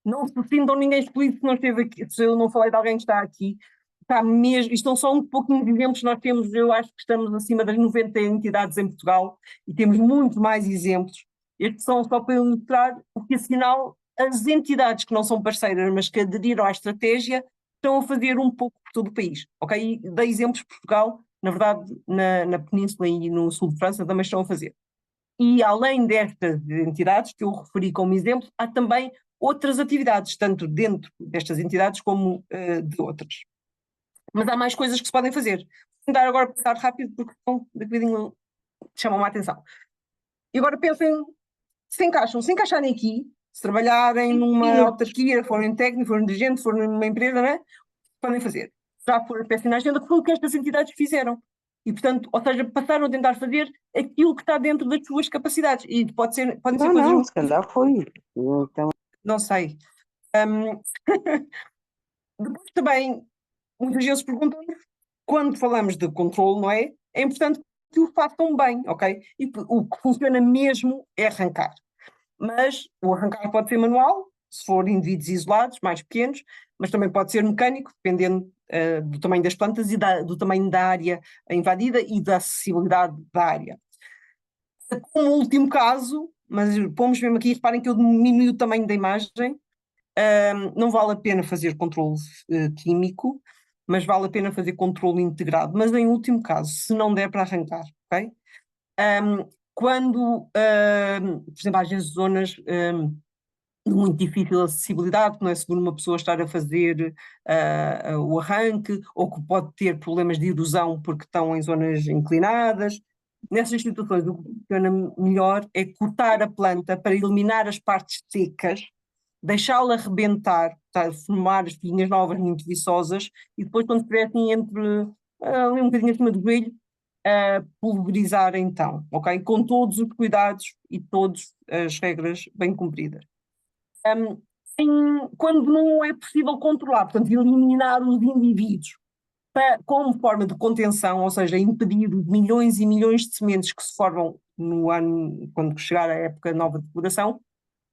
Speaker 3: Não se sintam ninguém excluído se não esteve aqui, se eu não falei de alguém que está aqui. Está mesmo, isto são só um pouquinho de exemplos, nós temos, eu acho que estamos acima das 90 entidades em Portugal e temos muito mais exemplos. Estes são só para ilustrar o que, afinal, as entidades que não são parceiras, mas que aderiram à estratégia, estão a fazer um pouco por todo o país, ok? E dei exemplos de Portugal, na verdade, na Península e no sul de França também estão a fazer. E além destas entidades que eu referi como exemplo, há também outras atividades, tanto dentro destas entidades como de outras. Mas há mais coisas que se podem fazer. Vou tentar agora passar rápido, porque senão chamam a atenção. E agora pensem, se encaixarem aqui, se trabalharem numa autarquia, forem técnicos, forem dirigentes, forem numa empresa, não é? Podem fazer. Já por peça na agenda, foi o que estas entidades fizeram. E, portanto, ou seja, passaram a tentar fazer aquilo que está dentro das suas capacidades. E podem ser coisas...
Speaker 1: Não, se calhar foi. Então...
Speaker 3: Não sei. Um, Depois também, muitas vezes perguntam-nos, quando falamos de controle, não é? É importante que o façam bem, ok? E o que funciona mesmo é arrancar. Mas o arrancar pode ser manual, se for indivíduos isolados, mais pequenos, mas também pode ser mecânico, dependendo do tamanho das plantas e do tamanho da área invadida e da acessibilidade da área. Como último caso, mas pomos mesmo aqui, reparem que eu diminui o tamanho da imagem, não vale a pena fazer controle químico, mas vale a pena fazer controle integrado. Mas em último caso, se não der para arrancar, ok? Quando, por exemplo, às vezes zonas de muito difícil acessibilidade, que não é seguro uma pessoa estar a fazer o arranque, ou que pode ter problemas de erosão porque estão em zonas inclinadas. Nessas situações, o que funciona melhor é cortar a planta para eliminar as partes secas, deixá-la arrebentar, tá, formar as folhinhas novas muito viçosas, e depois, quando estiver assim entre ali um bocadinho acima do joelho, pulverizar então, ok? Com todos os cuidados e todas as regras bem cumpridas. Um, Quando não é possível controlar, portanto, eliminar os indivíduos como forma de contenção, ou seja, impedir os milhões e milhões de sementes que se formam no ano, quando chegar a época nova de floração,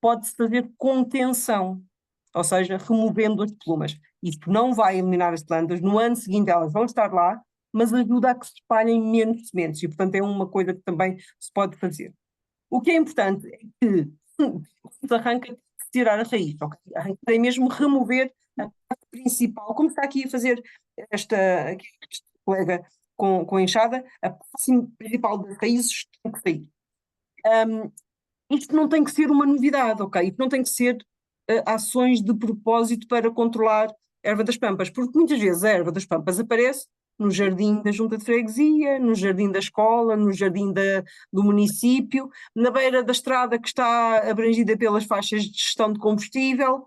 Speaker 3: pode-se fazer contenção, ou seja, removendo as plumas. Isto não vai eliminar as plantas, no ano seguinte elas vão estar lá, mas ajuda a que se espalhem menos sementes, e portanto é uma coisa que também se pode fazer. O que é importante é que se arranca tirar a raiz, ok? Arrancar é mesmo remover a parte principal, como está aqui a fazer este colega com a enxada, a parte principal das raízes tem que sair. Isto não tem que ser uma novidade, ok? Isto não tem que ser ações de propósito para controlar a erva das pampas, porque muitas vezes a erva das pampas aparece no jardim da junta de freguesia, no jardim da escola, no jardim do município, na beira da estrada que está abrangida pelas faixas de gestão de combustível.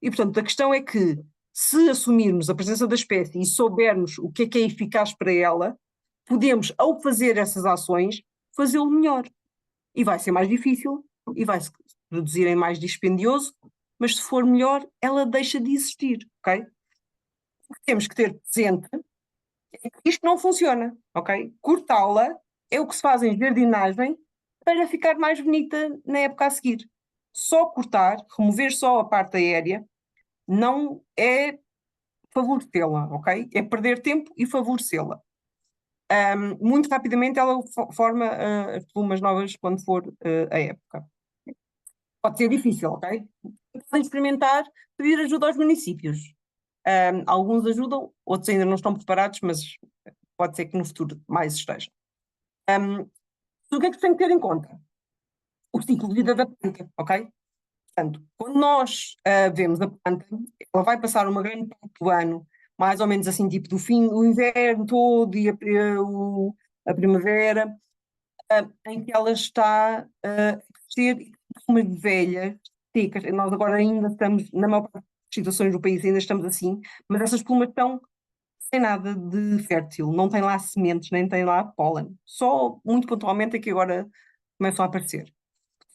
Speaker 3: E, portanto, a questão é que, se assumirmos a presença da espécie e soubermos o que é eficaz para ela, podemos, ao fazer essas ações, fazê-lo melhor. E vai ser mais difícil, e vai se produzir em mais dispendioso, mas se for melhor, ela deixa de existir, ok? O que temos que ter presente é que isto não funciona, ok? Cortá-la é o que se faz em jardinagem para ficar mais bonita na época a seguir. Só cortar, remover só a parte aérea, não é favorecê-la, ok? É perder tempo e favorecê-la. Muito rapidamente ela forma as plumas novas quando for a época. Pode ser difícil, ok? Podem experimentar pedir ajuda aos municípios. Alguns ajudam, outros ainda não estão preparados, mas pode ser que no futuro mais estejam. O que é que se tem que ter em conta? O ciclo de vida da planta, ok? Portanto, quando nós vemos a planta, ela vai passar uma grande parte do ano, mais ou menos assim, tipo do fim do inverno todo e a primavera, em que ela está a crescer e umas velhas, secas. Nós agora ainda estamos, na maior parte das situações do país ainda estamos assim, mas essas plumas estão sem nada de fértil, não tem lá sementes, nem tem lá pólen. Só muito pontualmente é que agora começam a aparecer.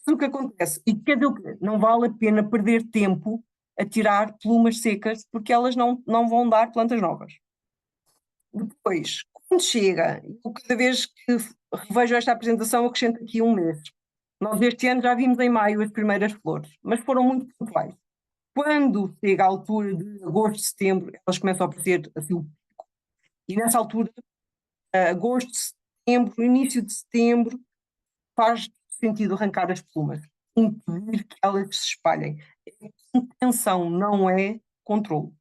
Speaker 3: O que acontece? E quer dizer o quê? Não vale a pena perder tempo a tirar plumas secas, porque elas não vão dar plantas novas. Depois, quando chega, eu cada vez que revejo esta apresentação, acrescento aqui um mês. Nós este ano já vimos em maio as primeiras flores, mas foram muito pontuais. Quando chega a altura de agosto, setembro, elas começam a aparecer assim o pico. E nessa altura, agosto, setembro, início de setembro, faz sentido arrancar as plumas, impedir que elas se espalhem. Intenção não é controle.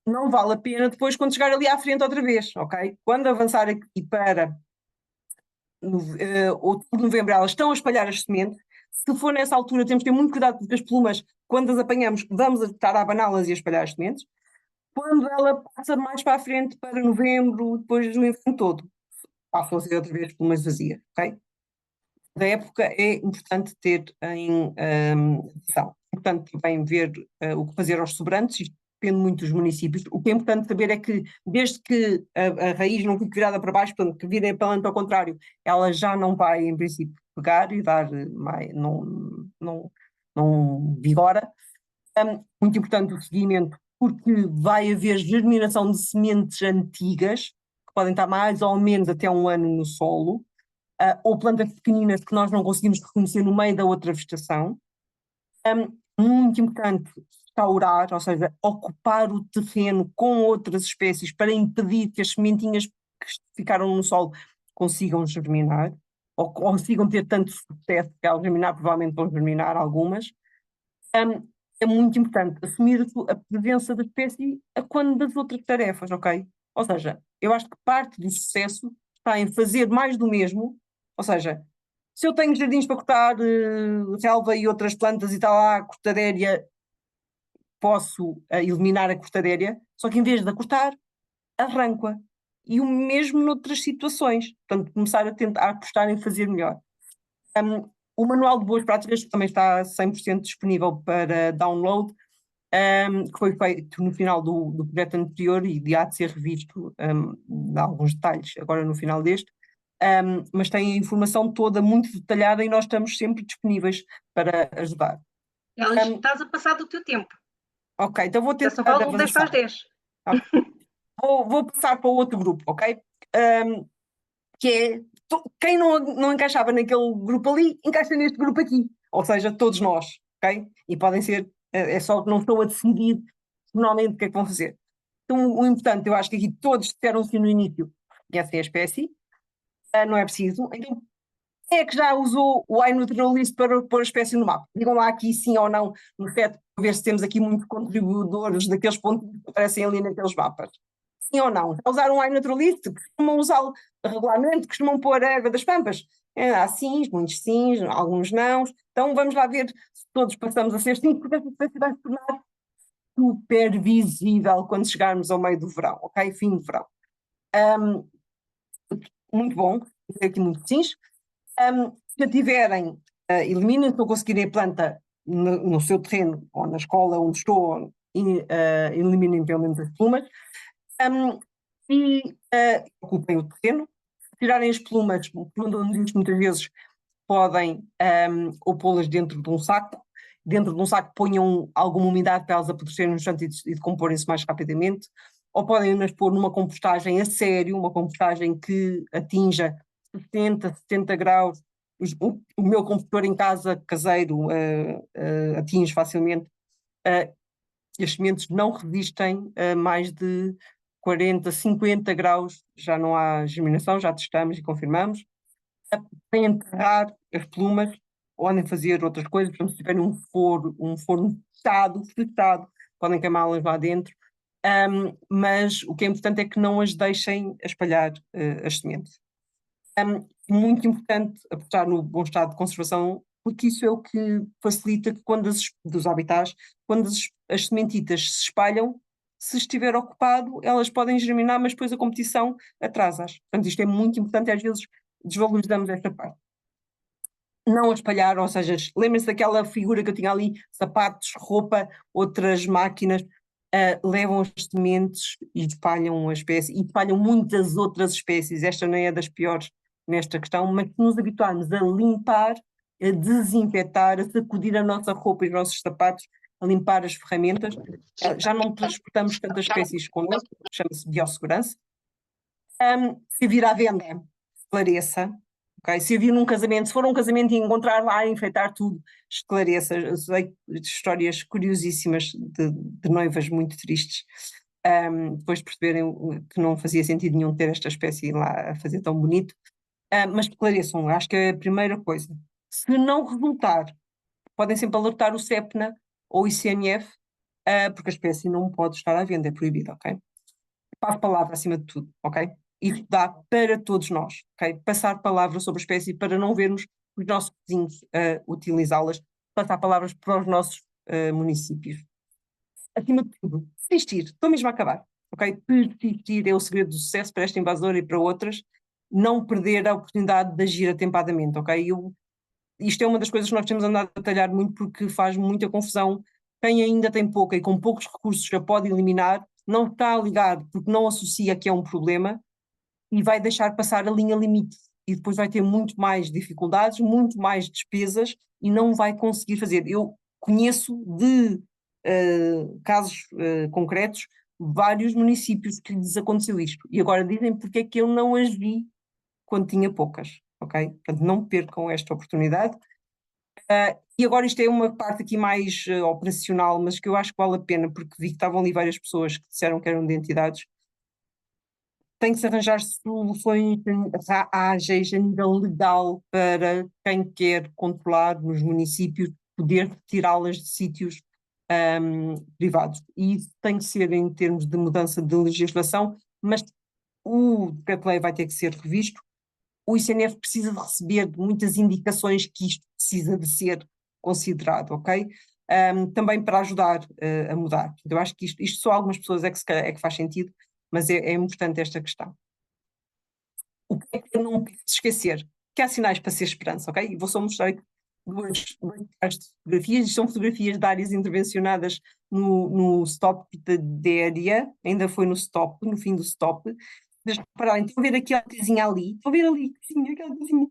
Speaker 3: Não vale a pena depois quando chegar ali à frente outra vez, ok? Quando avançar aqui para outubro, novembro, elas estão a espalhar as sementes. Se for nessa altura, temos que ter muito cuidado porque as plumas, quando as apanhamos, vamos estar a abaná-las e a espalhar as sementes. Quando ela passa mais para a frente, para novembro, depois do inverno todo, passam a ser outra vez plumas vazias, ok? Da época é importante ter em atenção. Portanto, também ver o que fazer aos sobrantes, isto depende muito dos municípios. O que é importante saber é que, desde que a raiz não fique virada para baixo, portanto, que virem a planta ao contrário, ela já não vai, em princípio, pegar e dar mais, não vigora. Muito importante o seguimento, porque vai haver germinação de sementes antigas, que podem estar mais ou menos até um ano no solo, ou plantas pequeninas que nós não conseguimos reconhecer no meio da outra vegetação. Muito importante restaurar, ou seja, ocupar o terreno com outras espécies para impedir que as sementinhas que ficaram no solo consigam germinar, ou consigam ter tanto sucesso que ao germinar provavelmente vão germinar algumas. É muito importante assumir a presença da espécie a quando das outras tarefas, ok? Ou seja, eu acho que parte do sucesso está em fazer mais do mesmo, ou seja, se eu tenho jardins para cortar relva e outras plantas e está lá a cortadéria, posso eliminar a cortadéria, só que em vez de a cortar, arranco-a. E o mesmo noutras situações. Portanto, começar a tentar a apostar em fazer melhor. O Manual de Boas Práticas também está 100% disponível para download, que foi feito no final do projeto anterior e há de ser revisto de alguns detalhes agora no final deste. Mas tem a informação toda muito detalhada e nós estamos sempre disponíveis para ajudar.
Speaker 2: Elas, estás a passar do teu tempo.
Speaker 3: Ok, então vou
Speaker 2: Já só
Speaker 3: tentar
Speaker 2: falam 10 para as
Speaker 3: avançar.
Speaker 2: 10.
Speaker 3: Okay. Vou passar para o outro grupo, ok? Que é quem não encaixava naquele grupo ali, encaixa neste grupo aqui. Ou seja, todos nós, ok? E podem ser, é só que não estão a decidir finalmente o que é que vão fazer. Então, o importante, eu acho que aqui todos disseram-se no início, conhecem a espécie, não é preciso. Então, quem é que já usou o iNaturalist para pôr a espécie no mapa? Digam lá aqui sim ou não no chat, para ver se temos aqui muitos contribuidores daqueles pontos que aparecem ali naqueles mapas. Sim ou não? Já usaram o iNaturalist? Costumam usá-lo regularmente? Costumam pôr a erva das pampas? Há sims, muitos sims, alguns não. Então vamos lá ver se todos passamos a ser sim, porque esta espécie vai se tornar super visível quando chegarmos ao meio do verão, ok? Fim do verão. Muito bom, tem aqui muitos sims. Se a tiverem, eliminem, se não conseguirem a planta no seu terreno, ou na escola onde estou, eliminem pelo menos as plumas. E ocupem o terreno. Se tirarem as plumas, muitas vezes podem ou pô-las dentro de um saco. Dentro de um saco ponham alguma umidade para elas apodrecerem no chão e decomporem-se mais rapidamente. Ou podem-nas pôr numa compostagem a sério, uma compostagem que atinja 70 graus. O meu compostor em casa, caseiro, atinge facilmente. E as sementes não resistem a mais de 40, 50 graus, já não há germinação, já testamos e confirmamos. Podem enterrar as plumas, podem fazer outras coisas, por exemplo, se tiverem um forno fechado, podem queimá-las lá dentro. Mas o que é importante é que não as deixem a espalhar as sementes. Muito importante apostar no bom estado de conservação, porque isso é o que facilita que dos habitats, quando as sementitas se espalham, se estiver ocupado, elas podem germinar, mas depois a competição atrasa-as. Portanto, isto é muito importante e às vezes desvalorizamos esta parte. Não a espalhar, ou seja, lembrem-se daquela figura que eu tinha ali, sapatos, roupa, outras máquinas, levam as sementes e espalham a espécie, e espalham muitas outras espécies. Esta não é das piores nesta questão, mas se nos habituarmos a limpar, a desinfetar, a sacudir a nossa roupa e os nossos sapatos, a limpar as ferramentas, já não transportamos tantas espécies connosco, chama-se biossegurança. Se vir à venda, esclareça. Okay? Se havia num casamento, se for um casamento e encontrar lá, enfeitar tudo, esclareça. Eu sei de histórias curiosíssimas de noivas muito tristes, depois de perceberem que não fazia sentido nenhum ter esta espécie lá a fazer tão bonito. Mas esclareçam, acho que é a primeira coisa. Se não resultar, podem sempre alertar o CEPNA ou o ICNF, porque a espécie não pode estar à venda, é proibido, ok? Passo palavra acima de tudo, ok? Isso dá para todos nós, ok? Passar palavra sobre a espécie para não vermos os nossos vizinhos utilizá-las, passar palavras para os nossos municípios. Acima de tudo, persistir, estou mesmo a acabar, ok? Persistir é o segredo do sucesso para esta invasora e para outras, não perder a oportunidade de agir atempadamente, ok? Isto é uma das coisas que nós temos andado a batalhar muito porque faz muita confusão. Quem ainda tem pouca e com poucos recursos já pode eliminar, não está ligado porque não associa que é um problema e vai deixar passar a linha limite e depois vai ter muito mais dificuldades, muito mais despesas e não vai conseguir fazer. Eu conheço de casos concretos, vários municípios que lhes aconteceu isto. E agora dizem porque é que eu não as vi quando tinha poucas, ok? Portanto, não percam esta oportunidade. E agora isto é uma parte aqui mais operacional, mas que eu acho que vale a pena, porque vi que estavam ali várias pessoas que disseram que eram de entidades. Tem que se arranjar soluções ágeis a nível legal para quem quer controlar nos municípios, poder retirá-las de sítios privados. E isso tem que ser em termos de mudança de legislação, mas o decreto-lei vai ter que ser revisto. O ICNF precisa de receber muitas indicações que isto precisa de ser considerado, ok? Também para ajudar a mudar. Eu acho que isto só algumas pessoas é que, é que faz sentido, mas é importante esta questão. O que é que eu não posso esquecer? Que há sinais para ser esperança, ok? E vou só mostrar aqui duas fotografias, são fotografias de áreas intervencionadas no stop da DERIA, ainda foi no stop, no fim do stop. Mas repararem, estão a ver aquela casinha ali, estão a ver ali, casinha, aquela casinha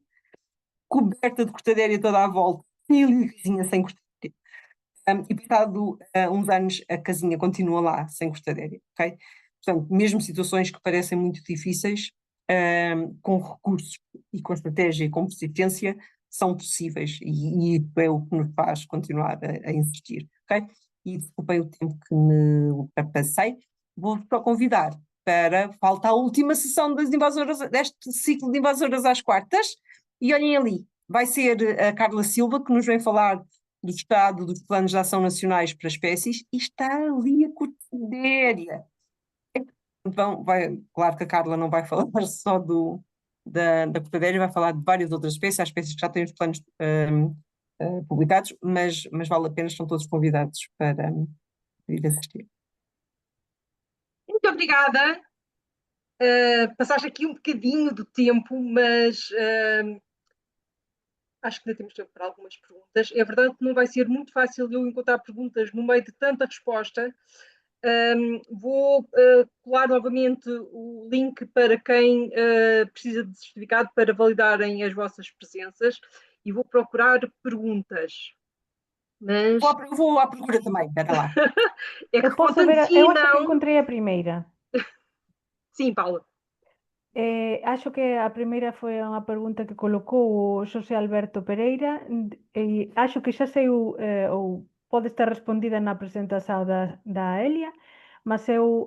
Speaker 3: coberta de cortadéria toda à volta, e ali a casinha sem cortadéria. E passado uns anos a casinha continua lá, sem cortadéria, ok? Portanto, mesmo situações que parecem muito difíceis, com recursos e com estratégia e com persistência, são possíveis, e isso é o que nos faz continuar a insistir, ok? E desculpem o tempo que me ultrapassei, vou só convidar para, falta a última sessão das invasoras, deste ciclo de invasoras às quartas, e olhem ali, vai ser a Carla Silva que nos vem falar do Estado dos Planos de Ação Nacionais para Espécies, e está ali a cortadéria. Então, claro que a Carla não vai falar só da cortadéria, vai falar de várias outras espécies, há espécies que já têm os planos publicados, mas vale a pena, estão todos convidados para vir assistir.
Speaker 2: Muito obrigada. Passaste aqui um bocadinho do tempo, mas acho que ainda temos tempo para algumas perguntas. É verdade que não vai ser muito fácil eu encontrar perguntas no meio de tanta resposta. Vou colar novamente o link para quem precisa de certificado para validarem as vossas presenças e vou procurar perguntas. Mas
Speaker 3: Eu vou à procura também, espera lá.
Speaker 2: é que
Speaker 1: Eu posso
Speaker 2: contando
Speaker 1: ver,
Speaker 2: sim
Speaker 1: eu
Speaker 2: e
Speaker 1: acho que
Speaker 2: não.
Speaker 1: encontrei a primeira.
Speaker 2: Sim, Paula.
Speaker 1: Acho que a primeira foi unha pergunta que colocou o Xosé Alberto Pereira e acho que xa sei ou pode estar respondida na presentación da Elia, mas eu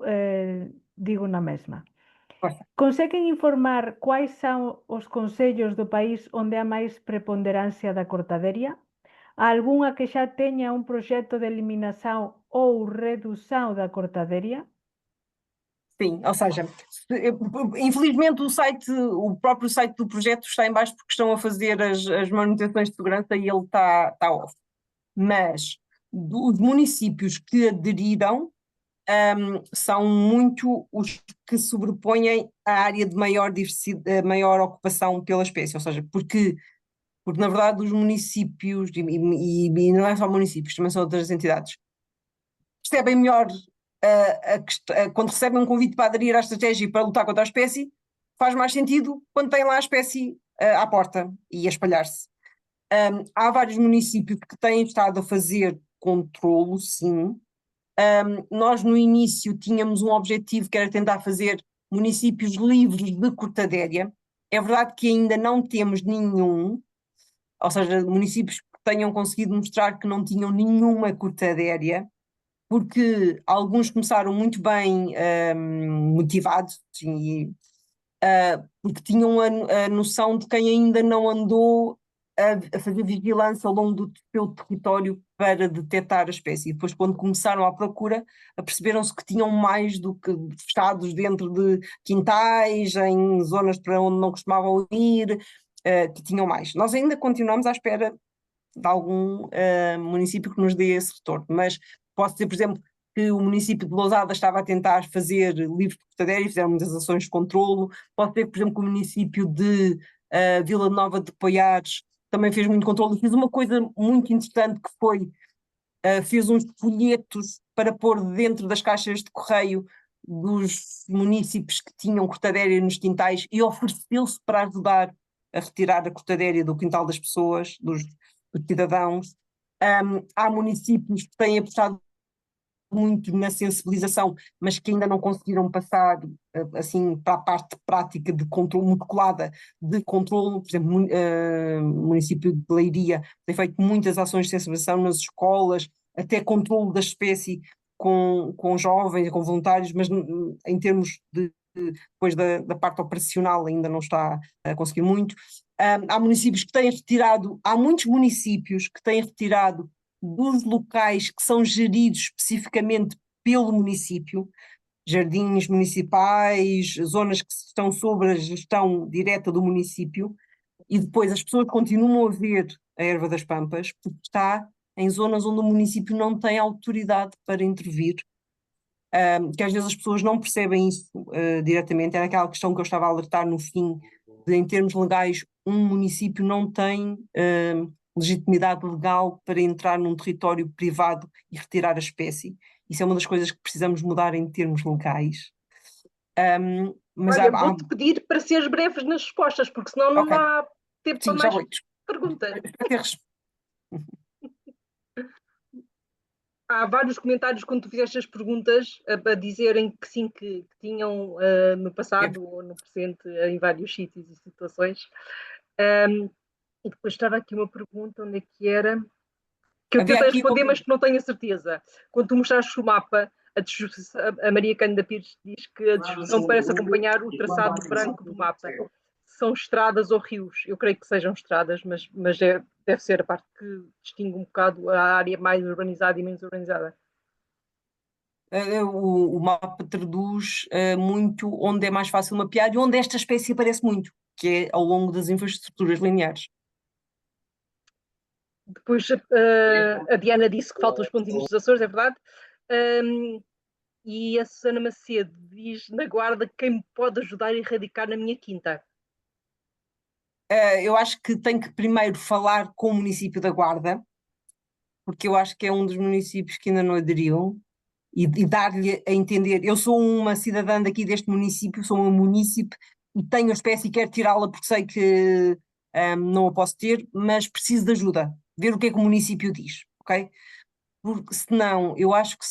Speaker 1: digo na mesma.
Speaker 3: Força.
Speaker 1: Conseguen informar quais son os concellos do país onde há máis preponderancia da cortaderia? Algunha que xa teña un proxecto de eliminación ou redução da cortaderia?
Speaker 3: Sim, ou seja, infelizmente o próprio site do projeto está em baixo porque estão a fazer as manutenções de segurança e ele está off. Mas os municípios que aderiram são muito os que sobrepõem a área de maior diversidade, maior ocupação pela espécie, ou seja, porque na verdade os municípios, e não é só municípios, também são outras entidades, percebem melhor quando recebem um convite para aderir à estratégia e para lutar contra a espécie, faz mais sentido quando têm lá a espécie à porta e a espalhar-se. Há vários municípios que têm estado a fazer controlo, sim. Nós no início tínhamos um objetivo que era tentar fazer municípios livres de cortadéria. É verdade que ainda não temos nenhum, ou seja, municípios que tenham conseguido mostrar que não tinham nenhuma cortadéria, porque alguns começaram muito bem motivados e porque tinham a noção de quem ainda não andou a fazer vigilância ao longo do seu território para detectar a espécie. E depois, quando começaram à procura, aperceberam-se que tinham mais do que fechados dentro de quintais, em zonas para onde não costumavam ir, que tinham mais. Nós ainda continuamos à espera de algum município que nos dê esse retorno, mas posso dizer, por exemplo, que o município de Lousada estava a tentar fazer livre de cortadeira e fizeram muitas ações de controlo. Posso dizer, por exemplo, que o município de Vila Nova de Poiares também fez muito controle e fez uma coisa muito interessante que foi, fez uns folhetos para pôr dentro das caixas de correio dos municípios que tinham cortadeira nos quintais e ofereceu-se para ajudar a retirar a cortadeira do quintal das pessoas, dos cidadãos. Há municípios que têm apostado muito na sensibilização, mas que ainda não conseguiram passar assim para a parte prática de controle muito colada, de controle, por exemplo, o município de Leiria tem feito muitas ações de sensibilização nas escolas, até controle da espécie com jovens, com voluntários, mas em termos depois da parte operacional ainda não está a conseguir muito. Há municípios que têm retirado, há muitos municípios que têm retirado dos locais que são geridos especificamente pelo município, jardins municipais, zonas que estão sob a gestão direta do município, e depois as pessoas continuam a ver a erva das pampas porque está em zonas onde o município não tem autoridade para intervir, que às vezes as pessoas não percebem isso diretamente. Era aquela questão que eu estava a alertar no fim, de em termos legais um município não tem legitimidade legal para entrar num território privado e retirar a espécie. Isso é uma das coisas que precisamos mudar em termos legais. Mas
Speaker 2: Olha, vou-te pedir para seres breves nas respostas, porque senão não há tempo para mais perguntas. Há vários comentários quando tu fizeste as perguntas a dizerem que sim, que tinham no passado ou no presente em vários sítios e situações. E depois estava aqui uma pergunta, onde é que era? Que eu tentei responder, mas que não tenho a certeza. Quando tu mostraste o mapa, a Maria Cândida Pires diz que a discussão parece acompanhar o traçado branco do mapa. São estradas ou rios? Eu creio que sejam estradas, mas deve ser a parte que distingue um bocado a área mais urbanizada e menos urbanizada.
Speaker 3: O mapa traduz muito onde é mais fácil mapear e onde esta espécie aparece muito, que é ao longo das infraestruturas lineares.
Speaker 2: Depois a Diana disse que faltam os pontinhos dos Açores, é verdade. E a Susana Macedo diz na Guarda quem me pode ajudar a erradicar na minha quinta.
Speaker 3: Eu acho que tenho que primeiro falar com o município da Guarda, porque eu acho que é um dos municípios que ainda não aderiu, e dar-lhe a entender, eu sou uma cidadã daqui deste município, sou uma munícipe e tenho a espécie e quero tirá-la porque sei que não a posso ter, mas preciso de ajuda, ver o que é que o município diz, ok? Porque senão, eu acho que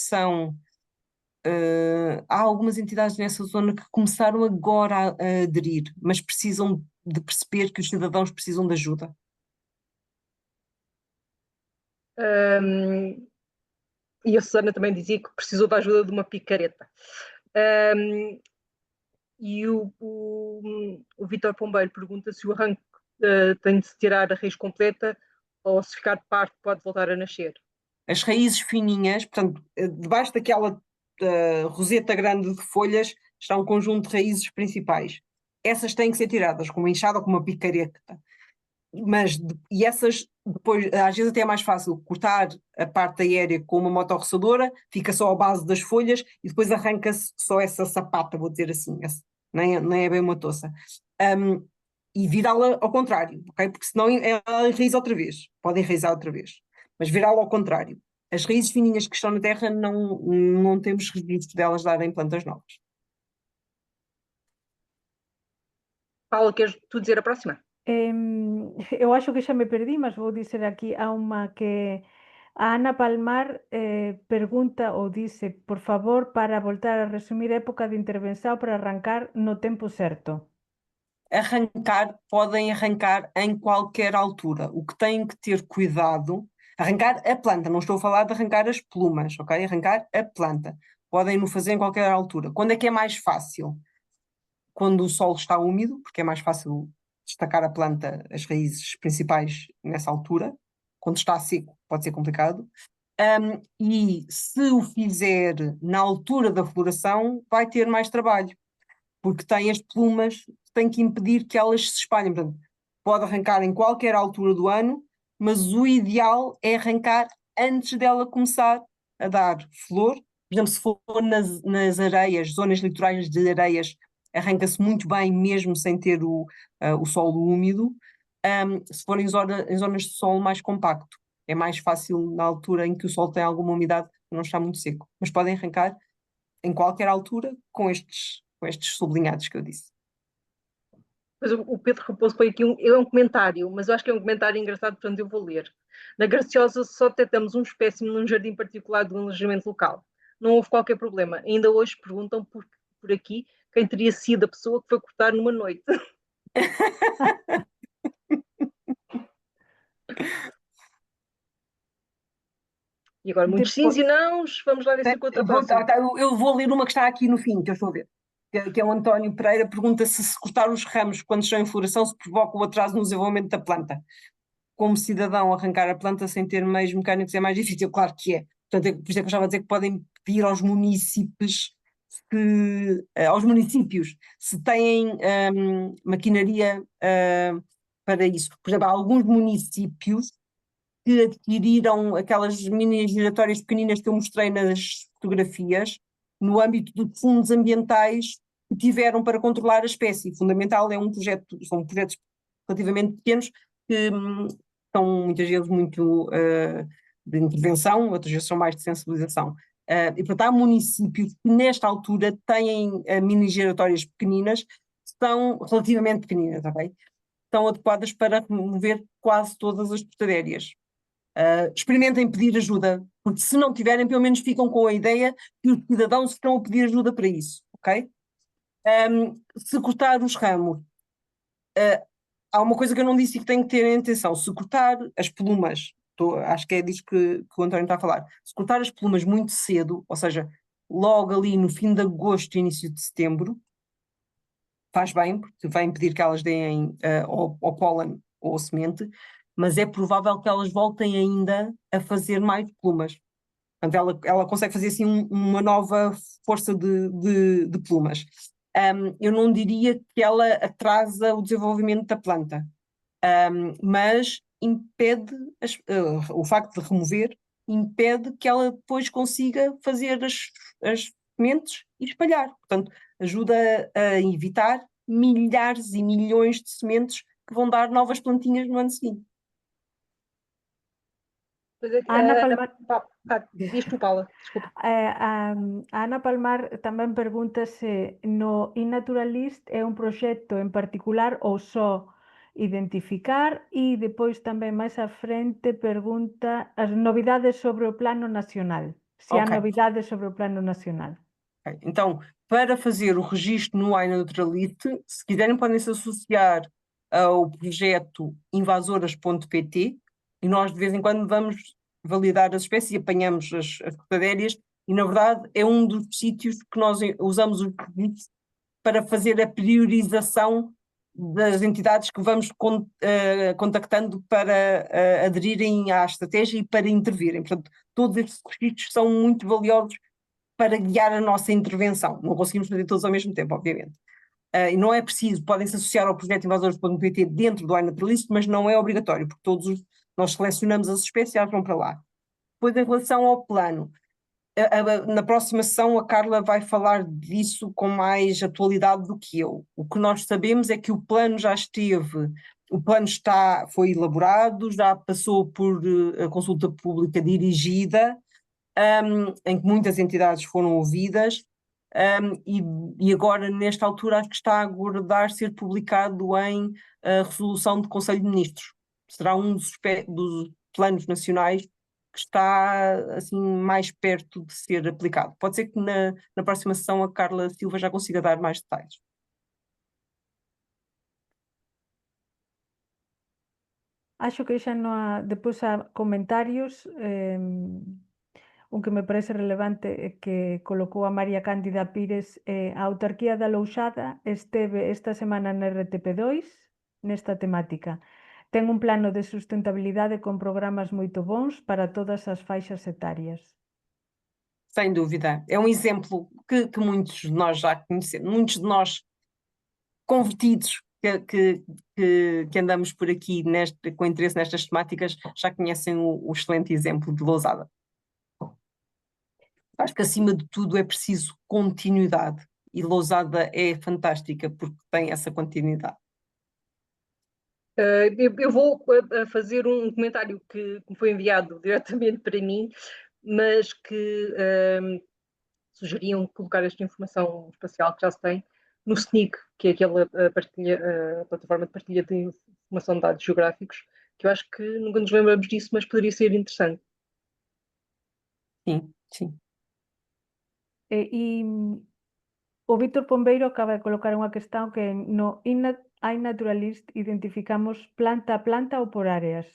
Speaker 3: há algumas entidades nessa zona que começaram agora a aderir, mas precisam de perceber que os cidadãos precisam de ajuda.
Speaker 2: E a Susana também dizia que precisou da ajuda de uma picareta. E o Vítor Pombeiro pergunta se o arranque tem de se tirar a raiz completa ou se ficar de parte pode voltar a nascer.
Speaker 3: As raízes fininhas, portanto, debaixo daquela roseta grande de folhas está um conjunto de raízes principais. Essas têm que ser tiradas com uma enxada ou com uma picareta. E essas, depois, às vezes até é mais fácil cortar a parte aérea com uma motorroçadora, fica só a base das folhas e depois arranca-se só essa sapata, vou dizer assim, nem é bem uma toça. E virá-la ao contrário, ok? Porque senão ela enraiza outra vez, pode enraizar outra vez, mas virá-la ao contrário. As raízes fininhas que estão na terra não temos registro delas darem plantas novas.
Speaker 2: Paula, queres tu dizer a próxima?
Speaker 1: Eu acho que xa me perdi, mas vou dizer aquí a unha que a Ana Palmar pergunta ou dice, por favor, para voltar a resumir a época de intervención para arrancar no tempo certo.
Speaker 3: Podem arrancar em qualquer altura. O que têm que ter cuidado, arrancar a planta, não estou a falar de arrancar as plumas, ok? Arrancar a planta. Podem no fazer em qualquer altura. Quando é que é mais fácil? Quando o solo está úmido, porque é mais fácil destacar a planta, as raízes principais nessa altura. Quando está seco, pode ser complicado. E se o fizer na altura da floração, vai ter mais trabalho, porque tem as plumas, tem que impedir que elas se espalhem. Portanto, pode arrancar em qualquer altura do ano, mas o ideal é arrancar antes dela começar a dar flor. Por exemplo, se for nas areias, zonas litorais de areias, arranca-se muito bem mesmo sem ter o solo úmido. Se for em zonas de solo mais compacto, é mais fácil na altura em que o solo tem alguma umidade, não está muito seco. Mas podem arrancar em qualquer altura com estes sublinhados que eu disse.
Speaker 2: Mas o Pedro Raposo foi aqui um comentário, mas eu acho que é um comentário engraçado, portanto eu vou ler. Na Graciosa só detectamos um espécime num jardim particular de um alojamento local. não houve qualquer problema. Ainda hoje perguntam por aqui quem teria sido a pessoa que foi cortar numa noite. E agora muitos sims
Speaker 1: Depois,
Speaker 2: e nãos, vamos lá ver se encontra a próxima.
Speaker 3: Eu vou ler uma que está aqui no fim, que eu estou a ver. Que é o António Pereira, pergunta se cortar os ramos quando estão em floração se provoca o atraso no desenvolvimento da planta. Como cidadão, arrancar a planta sem ter meios mecânicos é mais difícil, claro que é. Portanto, por isso é que eu estava a dizer que podem pedir aos municípios se têm maquinaria para isso. Por exemplo, há alguns municípios que adquiriram aquelas mini giratórias pequeninas que eu mostrei nas fotografias, no âmbito de fundos ambientais que tiveram para controlar a espécie. Fundamental é são projetos relativamente pequenos que são muitas vezes muito de intervenção, outras vezes são mais de sensibilização. E portanto há municípios que nesta altura têm mini giratórias pequeninas, são relativamente pequeninas, ok? Estão adequadas para remover quase todas as portadérias. Experimentem pedir ajuda, porque se não tiverem, pelo menos ficam com a ideia que os cidadãos estão a pedir ajuda para isso, ok? Se cortar os ramos, há uma coisa que eu não disse e que tenho que ter em atenção: se cortar as plumas, acho que é disso que o António está a falar, se cortar as plumas muito cedo, ou seja, logo ali no fim de agosto e início de setembro, faz bem, porque vai impedir que elas deem ou pólen ou semente, mas é provável que elas voltem ainda a fazer mais plumas. Portanto, ela consegue fazer assim uma nova força de plumas. Eu não diria que ela atrasa o desenvolvimento da planta, mas impede, o facto de remover, impede que ela depois consiga fazer as sementes e espalhar. Portanto, ajuda a evitar milhares e milhões de sementes que vão dar novas plantinhas no ano seguinte.
Speaker 1: a Ana Palmar,
Speaker 2: Diz tu, Paula, desculpa.
Speaker 1: a Ana Palmar tamén pregunta se no iNaturalist é un proxecto en particular ou só identificar, e depois tamén máis á frente pregunta as novidades sobre o plano nacional, se há
Speaker 3: Ok.
Speaker 1: novidades sobre o plano nacional.
Speaker 3: Ok. Então, para fazer o registro no iNaturalist, se quiserem podem se associar ao projeto invasoras.pt e nós de vez em quando vamos validar as espécies e apanhamos as cortadérias e na verdade é um dos sítios que nós usamos os registros para fazer a priorização das entidades que vamos contactando para aderirem à estratégia e para intervirem. Portanto, todos estes registros são muito valiosos para guiar a nossa intervenção. Não conseguimos fazer todos ao mesmo tempo, obviamente. E não é preciso, podem-se associar ao projeto invasores.pt dentro do iNaturalist, mas não é obrigatório, porque nós selecionamos as espécies e elas vão para lá. Depois, em relação ao plano, na próxima sessão a Carla vai falar disso com mais atualidade do que eu. O que nós sabemos é que o plano foi elaborado, já passou por a consulta pública dirigida, em que muitas entidades foram ouvidas, e agora, nesta altura, acho que está a aguardar ser publicado em resolução de Conselho de Ministros. Será um dos planos nacionais que está assim mais perto de ser aplicado. Pode ser que na próxima sessão a Carla Silva já consiga dar mais detalhes.
Speaker 1: Acho que xa non depois há comentarios. Un que me parece relevante é que colocou a María Cándida Pires: a autarquía da Lousada esteve esta semana na RTP2 nesta temática. Ten un plano de sustentabilidade con programas moito bons para todas as faixas etarias.
Speaker 3: Sem dúvida. É um exemplo que muitos de nós já conhecemos, muitos de nós convertidos que andamos por aqui com interesse nestas temáticas já conhecem o excelente exemplo de Lousada. Acho que acima de tudo é preciso continuidade e Lousada é fantástica porque tem essa continuidade.
Speaker 2: Eu vou fazer um comentário que me foi enviado diretamente para mim, mas que sugeriam colocar esta informação espacial que já se tem no SNIC, que é aquela plataforma de partilha de informação de dados geográficos, que eu acho que nunca nos lembramos disso, mas poderia ser interessante.
Speaker 3: Sim, sim.
Speaker 1: E o Víctor Pombeiro acaba de colocar unha cuestión que no iNaturalist identificamos planta a planta ou por áreas.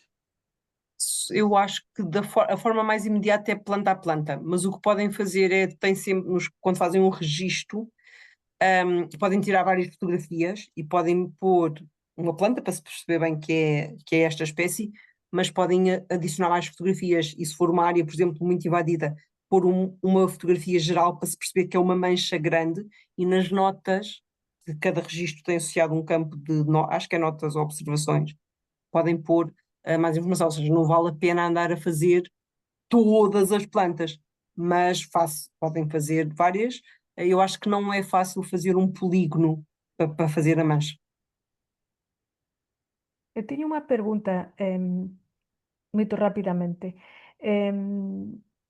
Speaker 3: Eu acho que a forma mais imediata é planta a planta, mas o que podem fazer é, tem sempre, quando fazem um registro, podem tirar várias fotografias e podem pôr uma planta para se perceber bem que é esta espécie, mas podem adicionar mais fotografias e se for uma área, por exemplo, muito invadida, pôr uma fotografia geral para se perceber que é uma mancha grande e nas notas de cada registro tem associado um campo de, acho que é notas ou observações, podem pôr mais informação, ou seja, não vale a pena andar a fazer todas as plantas, mas podem fazer várias. Eu acho que não é fácil fazer um polígono para fazer a mancha.
Speaker 1: Eu teño unha pregunta moito rapidamente.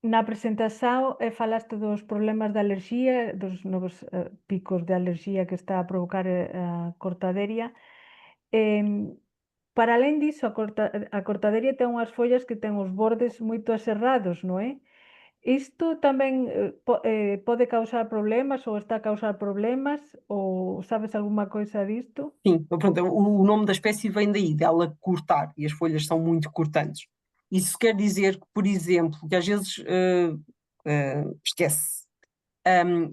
Speaker 1: Na presentación falaste dos problemas de alerxía, dos novos picos de alerxía que está a provocar a cortaderia. Para alén diso, a cortaderia ten unhas follas que ten os bordes moito aserrados, non é? Isto tamén pode causar problemas ou está a causar problemas ou sabes alguma coisa disto?
Speaker 3: Sim, pronto, o nome da espécie vem daí, dela cortar, e as folhas são muito cortantes. Isso quer dizer que, por exemplo, que às vezes esquece,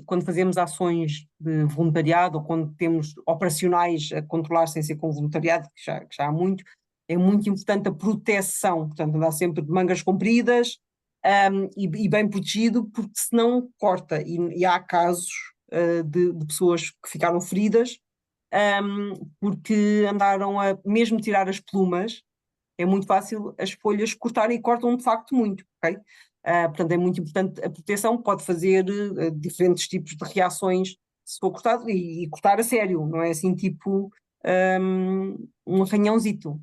Speaker 3: quando fazemos ações de voluntariado ou quando temos operacionais a controlar sem ser com voluntariado, que já há muito, é muito importante a proteção, portanto andar sempre de mangas compridas e bem protegido, porque senão corta, e há casos de pessoas que ficaram feridas porque andaram a mesmo tirar as plumas, é muito fácil as folhas cortarem e cortam de facto muito, ok? Portanto, é muito importante a proteção, pode fazer diferentes tipos de reações se for cortado e cortar a sério, não é assim tipo um arranhãozito,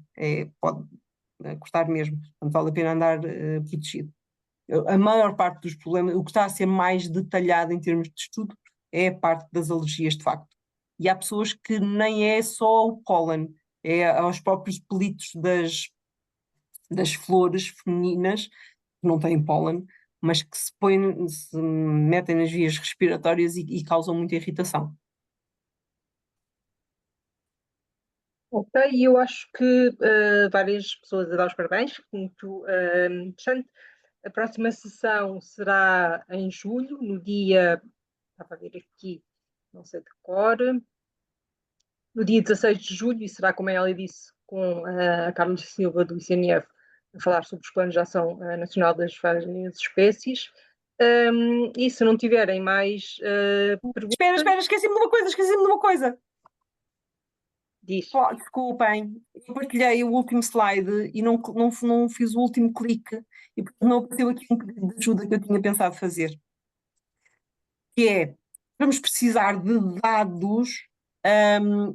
Speaker 3: pode cortar mesmo, portanto vale a pena andar protegido. A maior parte dos problemas, o que está a ser mais detalhado em termos de estudo é a parte das alergias de facto. E há pessoas que nem é só o pólen, é aos próprios pelitos das flores femininas, que não têm pólen, mas que se metem nas vias respiratórias e causam muita irritação.
Speaker 2: Ok, e eu acho que várias pessoas a dar os parabéns, muito interessante. A próxima sessão será em julho, no dia, estava a ver aqui, não sei de cor, no dia 16 de julho, e será, como ela disse, com a Carlos Silva do ICNF, a falar sobre os planos de ação nacional das várias espécies. E se não tiverem mais perguntas...
Speaker 3: Espera, esqueci-me de uma coisa.
Speaker 2: Diz.
Speaker 3: Desculpem, eu partilhei o último slide e não fiz o último clique e não apareceu aqui um pedido de ajuda que eu tinha pensado fazer. Que é, vamos precisar de dados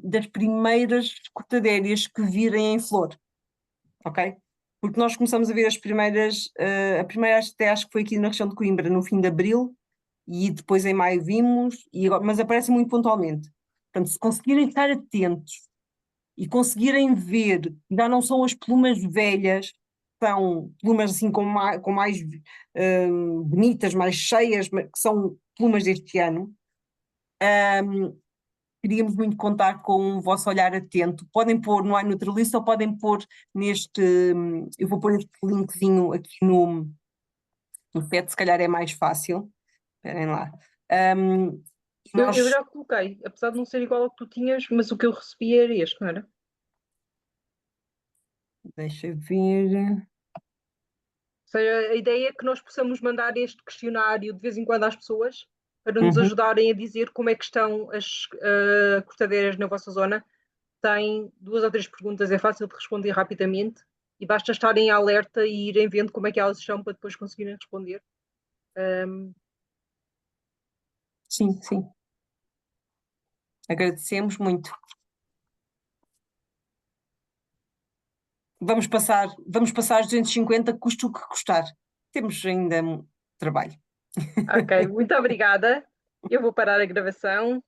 Speaker 3: das primeiras cortadérias que virem em flor, ok? Porque nós começamos a ver as primeiras, a primeira até acho que foi aqui na região de Coimbra, no fim de abril, e depois em maio vimos, mas aparece muito pontualmente. Portanto, se conseguirem estar atentos e conseguirem ver que já não são as plumas velhas, são plumas assim com mais bonitas, mais cheias, que são plumas deste ano, queríamos muito contar com o vosso olhar atento. Podem pôr no iNaturalist ou podem pôr neste, eu vou pôr este linkzinho aqui no chat, se calhar é mais fácil. Esperem lá.
Speaker 2: Eu já coloquei, apesar de não ser igual ao que tu tinhas, mas o que eu recebi era este, não era?
Speaker 3: Deixa eu ver.
Speaker 2: Ou seja, a ideia é que nós possamos mandar este questionário de vez em quando às pessoas para nos ajudarem a dizer como é que estão as cortadeiras na vossa zona. Tem 2 ou 3 perguntas, é fácil de responder rapidamente e basta estarem alerta e irem vendo como é que elas estão para depois conseguirem responder.
Speaker 3: Sim. Agradecemos muito. Vamos passar os 250, custe o que custar. Temos ainda trabalho.
Speaker 2: Ok, muito obrigada. Eu vou parar a gravação.